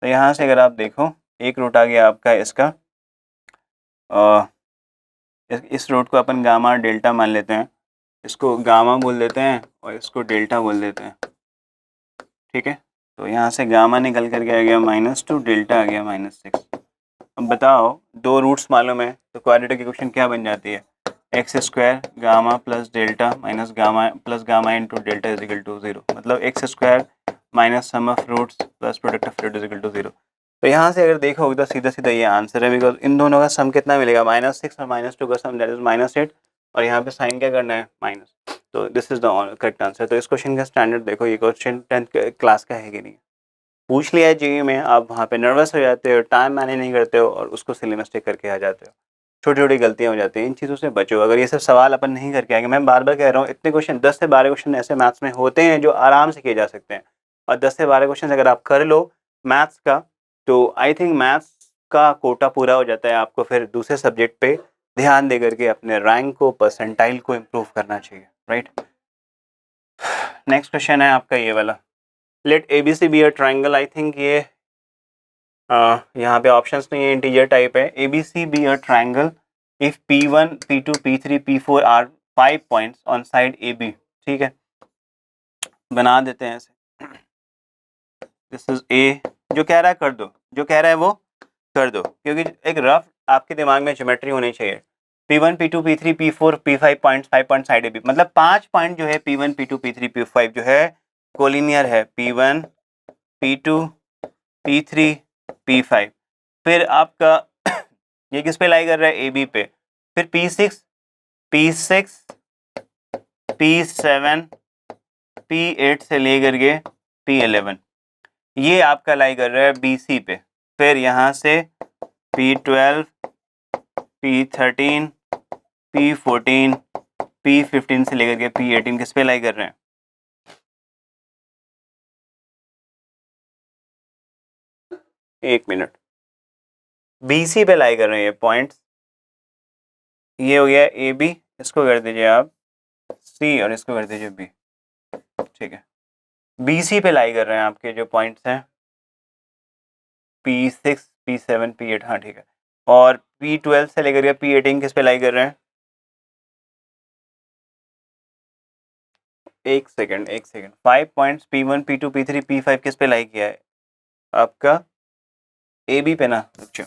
तो यहाँ से अगर आप देखो एक रूट आ गया आपका इसका, इस रूट को अपन गामा डेल्टा मान लेते हैं, इसको गामा बोल देते हैं और इसको डेल्टा बोल देते हैं, ठीक है। तो यहाँ से गामा निकल करके आ गया -2, डेल्टा आ गया -6। अब बताओ, दो रूट्स मालूम है तो क्वाड्रेटिक इक्वेशन क्या बन जाती है, x² gamma plus delta minus gamma plus gamma into delta is equal to 0, मतलब x² minus sum of roots plus product of root is equal to 0। तो यहाँ से अगर देखोगे तो सीधा सीधा ये आंसर है, बिकॉज इन दोनों का सम कितना मिलेगा -6 और -2 का सम दैट इज -8, और यहाँ पे साइन क्या करना है माइनस, तो this is the correct answer. तो इस क्वेश्चन का स्टैंडर्ड देखो, ये क्वेश्चन 10th क्लास का है कि नहीं, पूछ लिया है जेईई में, आप वहाँ पे नर्वस हो जाते हो, टाइम मैनेज नहीं करते हो और उसको सिली मिस्टेक करके आ जाते हो, छोटी छोटी गलतियाँ हो जाती हैं, इन चीज़ों से बचो। अगर ये सब सवाल अपन नहीं करके आएंगे, मैं बार बार कह रहा हूँ, इतने क्वेश्चन 10 से 12 क्वेश्चन ऐसे मैथ्स में होते हैं जो आराम से किए जा सकते हैं, और 10 से 12 क्वेश्चन अगर आप कर लो मैथ्स का, तो आई थिंक मैथ्स का कोटा पूरा हो जाता है। आपको फिर दूसरे सब्जेक्ट पे ध्यान दे करके अपने रैंक को, परसेंटाइल को इम्प्रूव करना चाहिए, राइट। नेक्स्ट क्वेश्चन है आपका ये वाला, let ABC be a triangle. I think ये यहाँ पे ऑप्शंस नहीं है, इंटीजर टाइप है। ABC be a triangle if P1 P2 P3 P4 are 5 points on side AB। ठीक है, बना देते हैं ऐसे। दिस इज A, जो कह रहा है कर दो, जो कह रहा है वो कर दो, क्योंकि एक रफ आपके दिमाग में ज्योमेट्री होनी चाहिए। P1 P2 P3 P4 P5 points, 5 point side AB, मतलब 5 पॉइंट जो है P1 P2 P3 P5 जो है कोलिनियर है। P1 P2 P3 P5, फिर आपका ये किस पे लाई कर रहा है? AB पे। फिर P6 P7 P8 से लेकर के P11, ये आपका लाई कर रहा है BC पे। फिर यहाँ से P12 P13 P14 P15 से लेकर के P18 किस पे लाई कर रहे हैं? एक मिनट, BC पे लाई कर रहे हैं ये पॉइंट्स। ये हो गया AB, इसको कर दीजिए आप C और इसको कर दीजिए B। ठीक है, BC पे लाई कर रहे हैं आपके जो पॉइंट्स हैं P6 P7 P8, हाँ ठीक है। और P12 से लेकर के P18 किस पे लाई कर रहे हैं? एक second 5 points P1 P2 P3 P5 किस पे लाई किया है? आपका AB पे ना। अच्छा,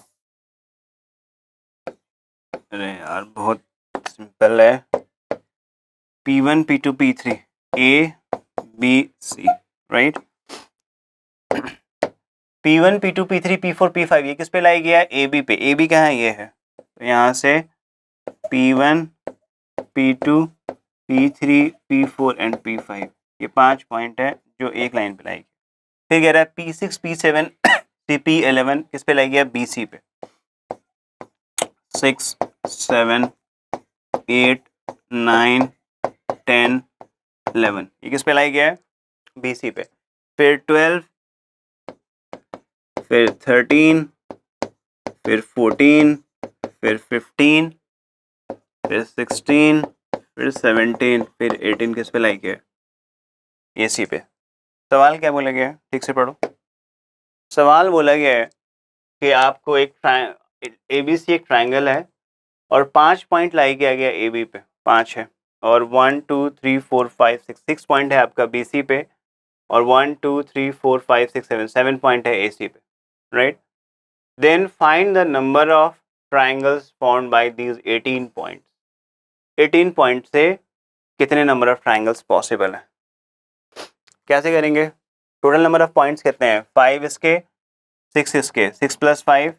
अरे यार बहुत सिंपल है। P1 P2 P3 A B C, right. P1 P2 P3 P4 P5 ये किस पे लाई गया है? AB पे। AB कहाँ है? ये है। तो यहाँ से P1 P2 P3 P4 and P5, ये 5 पॉइंट है जो एक लाइन पे लाई गया। फिर कह रहा है P6 P7 P11 किस पे लाई गया? BC पे। 6 7 8 9 10 11 ये किस पे लाई गया है? BC पे। फिर 12, फिर 13, फिर 14, फिर 15, फिर 16, फिर 17, फिर 18 किस पे लाई गया है? AC पे। सवाल क्या बोला गया है? ठीक से पढ़ो। सवाल बोला गया है कि आपको एक ABC एक ट्राइंगल है और 5 पॉइंट लाई किया गया AB पे, 5 है। और 1 2 3 4 5 6 पॉइंट है आपका BC पे। और 1 2 3 4 5 6 7 पॉइंट है AC पे, right. Then find the number of triangles formed by these 18 points. 18 point से कितने नंबर ऑफ ट्राइंगल्स पॉसिबल है? कैसे करेंगे? टोटल नंबर ऑफ पॉइंट्स कितने हैं? 5 इसके, 6 इसके, 6 + 5,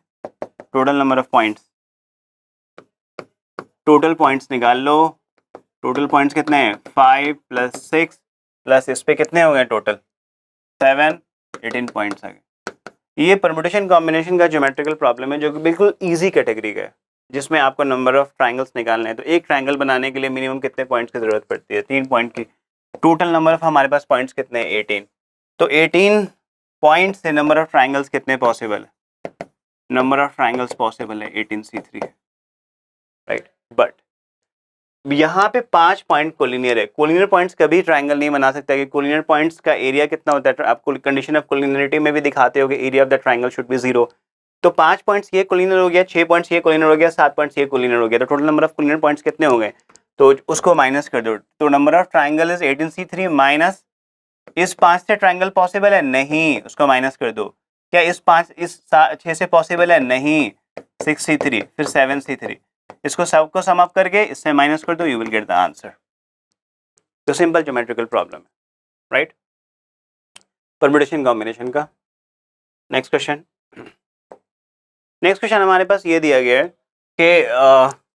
total number of points. Total points निकाल लो। टोटल पॉइंट्स कितने हैं? 5 + 6 प्लस इस पे कितने हो गए टोटल? 7, 18 पॉइंट्स आ गए। ये परम्यूटेशन कॉम्बिनेशन का ज्योमेट्रिकल प्रॉब्लम है जो कि बिल्कुल इजी कैटेगरी का है, जिसमें आपको नंबर ऑफ ट्राइंगल्स निकालने हैं। तो एक ट्राइंगल बनाने के लिए मिनिमम कितने पॉइंट्स की जरूरत पड़ती है? 3 पॉइंट की। टोटल नंबर ऑफ हमारे पास पॉइंट्स कितने हैं? 18। तो 18 पॉइंट से नंबर ऑफ ट्राइंगल्स कितने पॉसिबल है? नंबर ऑफ ट्राइंगल्स पॉसिबल है 18C3 है, राइट। बट यहाँ पे 5 पॉइंट कोलिनियर है। कोलिनियर पॉइंट्स कभी ट्राइंगल नहीं बना सकता कि कोलिनियर पॉइंट्स का एरिया कितना होता है। आपको कंडीशन ऑफ कोलिनियरिटी में भी दिखाते हो कि area of the triangle should be 0। तो 5 पॉइंट्स ये कोलिनियर हो गया, 6 पॉइंट्स ये कोलिनियर हो गया, 7 पॉइंट्स ये कोलिनियर हो गया। तो total number of collinear points कितने हो गए? तो उसको माइनस कर दो। तो number of triangle is 18C3 minus इस 5 से ट्राइंगल पॉसिबल है? नहीं, उसको माइनस कर दो। क्या इस 6 से पॉसिबल है? नहीं। 6C3, फिर 7C3, इसको सबको सम अप करके इससे माइनस कर दो, you will get the answer. तो सिंपल ज्योमेट्रिकल प्रॉब्लम है, राइट, परम्यूटेशन कॉम्बिनेशन का। नेक्स्ट क्वेश्चन हमारे पास ये दिया गया है कि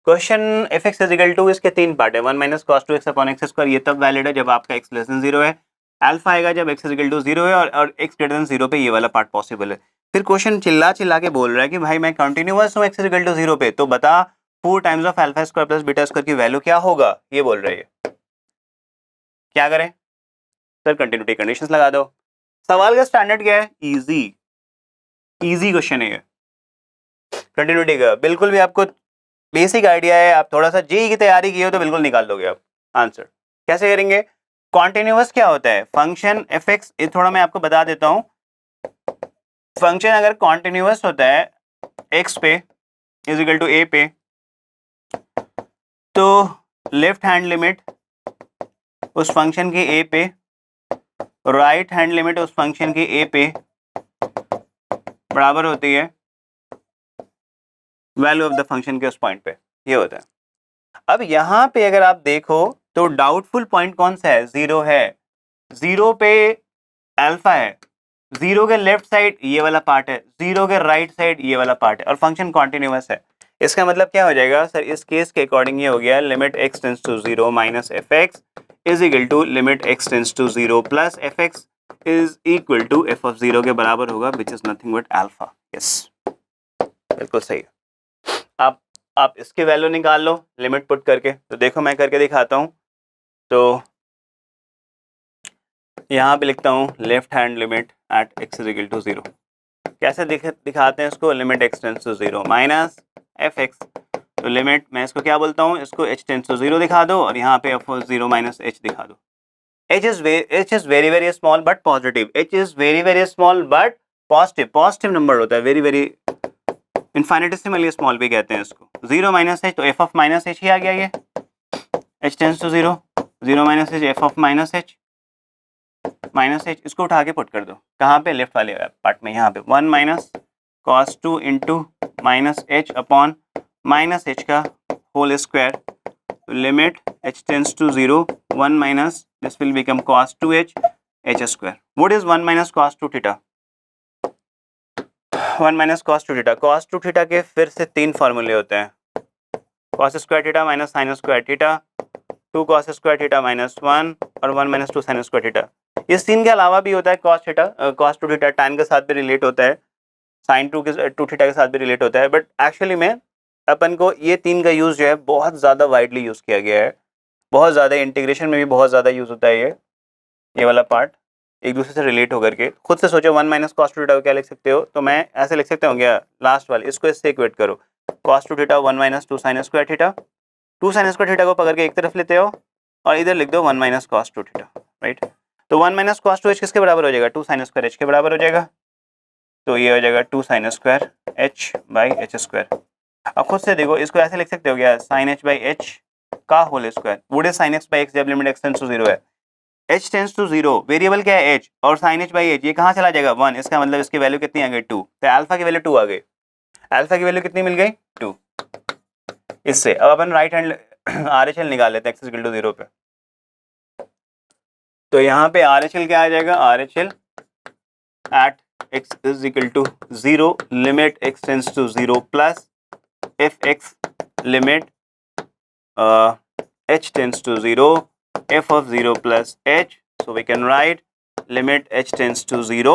क्वेश्चन f(x) = इसके 3 पार्ट है। 1 - cos 2x/x²। ये तब वैलिड है जब आपका x < 0 है। अल्फा आएगा जब x = 0 है और x > 0 पे ये वाला पार्ट पॉसिबल है। फिर क्वेश्चन चिल्ला के बोल रहा है कि भाई मैं कंटिन्यूअस हूँ x = 0 पे, तो बता 4 टाइम्स ऑफ α² + β² की वैल्यू क्या होगा? ये बोल रही है। क्या करें सर? कंटिन्यूटी कंडीशंस लगा दो। सवाल का स्टैंडर्ड क्या है? इजी क्वेश्चन है ये। कंटिन्यूटी का बिल्कुल भी आपको बेसिक आइडिया है, आप थोड़ा सा जेईई की तैयारी की हो तो बिल्कुल निकाल दोगे आप आंसर। कैसे करेंगे? कॉन्टिन्यूअस क्या होता है? फंक्शन एफ एक्स, ये थोड़ा मैं आपको बता देता हूं। फंक्शन अगर कॉन्टिन्यूअस होता है एक्स पे इज इक्वल टू ए पे, तो लेफ्ट हैंड लिमिट उस फंक्शन की ए पे, राइट हैंड लिमिट उस फंक्शन की ए पे बराबर होती है वैल्यू ऑफ द फंक्शन के उस पॉइंट पे। ये होता है। अब यहां पे अगर आप देखो तो डाउटफुल पॉइंट कौन सा है? जीरो है। जीरो पे अल्फा है, जीरो के लेफ्ट साइड ये वाला पार्ट है, जीरो के राइट साइड ये वाला पार्ट है, और फंक्शन कॉन्टिन्यूअस है। इसका मतलब क्या हो जाएगा सर? इस केस के अकॉर्डिंग ये हो गया limit x tends to zero minus f x is equal to limit x tends to zero plus f x is equal to f of zero के बराबर होगा, which is nothing but alpha. Yes, बिल्कुल सही है। आप इसकी value निकाल लो limit put करके। तो देखो मैं करके दिखाता हूं। तो यहाँ पे लिखता हूँ left hand limit at x is equal to zero. कैसे दिखाते हैं इसको? Limit x tends to zero minus f x. तो लिमिट मैं इसको क्या बोलता हूँ? इसको एच टेंस टू जीरो दिखा दो और यहाँ पे एफ जीरो माइनस एच दिखा दो। H is very very small but positive. H is very very small but positive. Positive number होता है, वेरी वेरी इनफाइनिटेसिमली स्मॉल भी कहते हैं इसको। जीरो माइनस एच, तो एफ ऑफ माइनस एच ही आ गया ये। H tends to zero, zero minus h, f of minus h minus h, इसको उठा के पुट कर दो। कहाँ पे? लेफ्ट वाले पार्ट में। यहाँ पे one minus cos two into minus h upon minus h का whole square. Limit h tends to zero, one minus this will become cos two h h square. What is one minus cos two theta? One minus cos two theta, cos two theta के फिर से तीन फॉर्मूले होते हैं। Cos square theta minus sine square theta, two cos square theta minus one, और one minus two sine square theta. इस तीन के अलावा भी होता है cos theta, cos two theta tan के साथ भी रिलेट होता है, साइन टू थीटा के साथ भी रिलेट होता है। बट एक्चुअली में अपन को ये तीन का यूज जो है बहुत ज़्यादा वाइडली यूज किया गया है, बहुत ज़्यादा इंटीग्रेशन में भी बहुत ज़्यादा यूज होता है ये वाला पार्ट एक दूसरे से रिलेट होकर के। खुद से सोचो one minus cos two theta को क्या लिख सकते हो? तो मैं ऐसे लिख सकता हूँ क्या? लास्ट वाले इसको इससे इक्वेट करो, cos two theta one minus two sine square theta. Two sine square theta को पकड़ के एक तरफ लेते हो और इधर लिख दो one minus cos two theta, right? तो one minus cos two h किसके बराबर हो जाएगा? टू साइन स्क्वायर एच के बराबर हो जाएगा। तो ये हो जाएगा two sine square h by h square. अब खुद से देखो, इसको ऐसे लिख सकते हो क्या? साइन एच बाई एच का whole square. Would is sine x by x जब limit x tends to zero है। H tends to zero, variable क्या है? एच, और साइन एच बाई एच ये कहाँ चला जाएगा? वन। इसका मतलब इसकी वैल्यू कितनी आ गई? टू। तो अल्फा की वैल्यू टू आ गई। अल्फा की वैल्यू कितनी मिल गई? टू। इससे अब अपन right hand R H L निकाल लेते हैं एक्स इक्वल टू जीरो पे। तो यहाँ पे आर एच एल क्या आ जाएगा? R H L at x is equal to zero limit x tends to zero plus f x limit h tends to 0 f of 0 plus h, so we can write limit h tends to 0,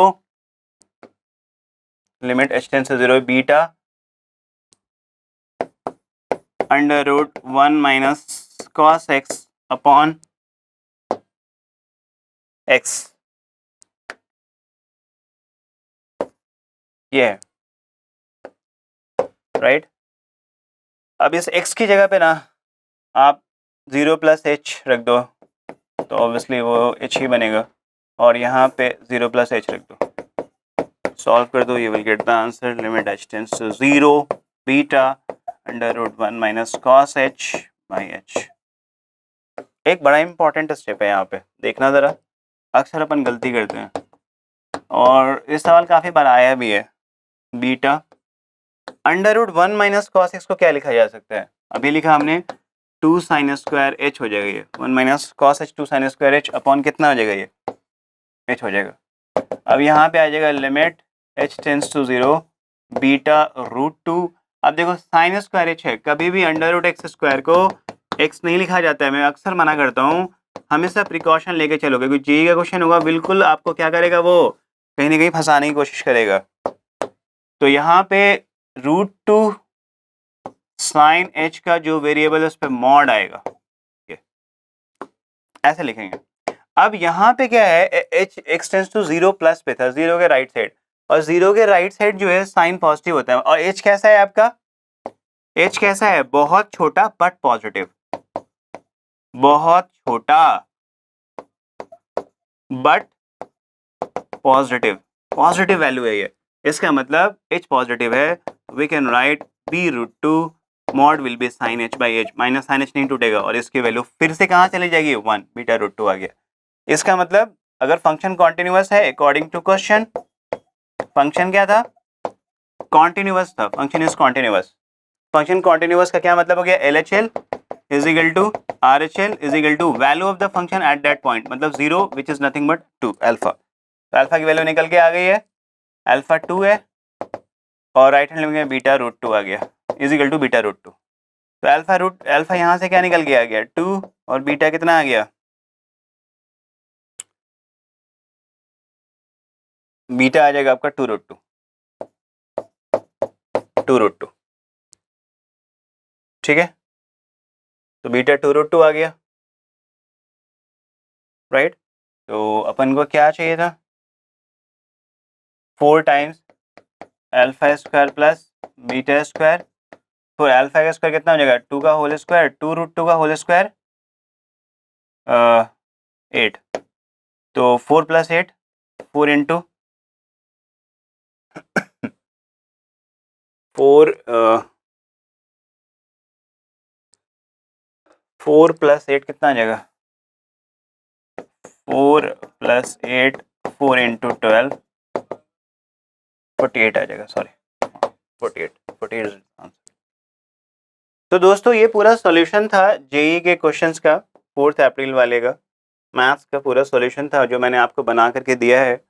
limit h tends to 0 beta under root 1 minus cos x upon x, ये है, right? अब इस x की जगह पे ना आप 0 plus H रख दो तो ऑब्वियसली वो h ही बनेगा, और यहाँ पे 0 प्लस एच रख दो, सॉल्व कर दो, you will get the answer limit h tends to 0 beta under root 1 minus cos h by h। एक बड़ा इंपॉर्टेंट स्टेप है यहाँ पे, देखना ज़रा, अक्सर अपन गलती करते हैं और इस सवाल काफ़ी बार आया भी है। Beta under root 1 minus cos x को क्या लिखा जा सकता है? अभी लिखा हमने टू साइन स्क्वायर एच हो जाएगा ये, 1 minus cos H two sine square H upon कितना हो जाएगा? ये एच हो जाएगा। अब यहाँ पे आ जाएगा limit h tends to 0 beta root 2। अब देखो साइन स्क्वायर एच है, कभी भी अंडर रूट एक्स स्क्वायर को एक्स नहीं लिखा जाता है। मैं अक्सर मना करता हूँ, हमेशा प्रिकॉशन लेके चलोगे, क्योंकि जेईई का क्वेश्चन होगा बिल्कुल आपको क्या करेगा, वो कहीं ना कहीं फंसाने की कोशिश करेगा। तो यहाँ पे रूट 2 साइन एच का जो वेरिएबल है उस पर मॉड आएगा, ऐसे लिखेंगे। अब यहाँ पे क्या है? H x tends to 0 plus पे था, 0 के राइट साइड, और 0 के राइट साइड जो है साइन पॉजिटिव होता है। और एच कैसा है आपका? एच कैसा है? बहुत छोटा बट पॉजिटिव। बहुत छोटा बट पॉजिटिव वैल्यू है ये, इसका मतलब h पॉजिटिव है, we can write b√2 mod will be sine h by h, minus sine h नहीं टूटेगा और इसकी वैल्यू फिर से कहाँ चली जाएगी 1, बीटा√2 आ गया। इसका मतलब अगर फंक्शन कॉन्टिन्यूअस है अकॉर्डिंग टू क्वेश्चन, फंक्शन क्या था, कॉन्टिन्यूअस था, function is continuous. Function continuous का क्या मतलब हो गया, LHL is equal to RHL is equal to value of the function at that point, मतलब 0 which is nothing but 2 alpha. तो अल्फा की वैल्यू निकल के आ गई है, अल्फा 2 है और राइट हैंड में बीटा√2 आ गया इज इक्वल टू बीटा√2। तो अल्फा यहाँ से क्या निकल के आ गया 2 और बीटा कितना आ गया, बीटा आ जाएगा आपका 2√2, ठीक है। तो बीटा 2√2 आ गया, राइट। तो अपन को क्या चाहिए था, 4 times alpha square plus beta square, तो अल्फा का स्क्वायर कितना हो जाएगा 2 का होल स्क्वायर, 2√2 का होल स्क्वायर 8, तो 4 प्लस 8 4 इंटू 4 प्लस 8 कितना आ जाएगा, 4 प्लस 8 4 इंटू 12 48 आ जाएगा, सॉरी 48 आंसर। तो दोस्तों ये पूरा सॉल्यूशन था जेई के क्वेश्चंस का, 4 अप्रैल वाले का मैथ्स का पूरा सॉल्यूशन था जो मैंने आपको बना करके दिया है,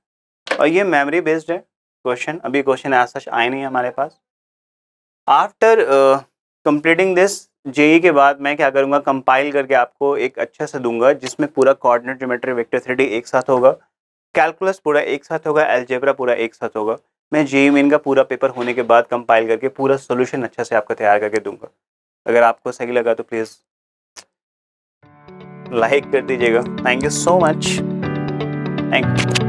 और ये मेमोरी बेस्ड है क्वेश्चन, अभी क्वेश्चन ऐसा सच आए नहीं हमारे पास। आफ्टर कंप्लीटिंग दिस जेई के बाद मैं क्या करूँगा, कंपाइल करके आपको एक अच्छा सा दूंगा जिसमें पूरा कोऑर्डिनेट ज्योमेट्री वेक्टर थ्योरी एक साथ होगा, कैलकुलस पूरा एक साथ होगा, अलजेब्रा पूरा एक साथ होगा। मैं जेई मेन का पूरा पेपर होने के बाद कंपाइल करके पूरा सोल्यूशन अच्छा से आपको तैयार करके दूंगा। अगर आपको सही लगा तो प्लीज़ लाइक कर दीजिएगा। Thank you so much, thank you.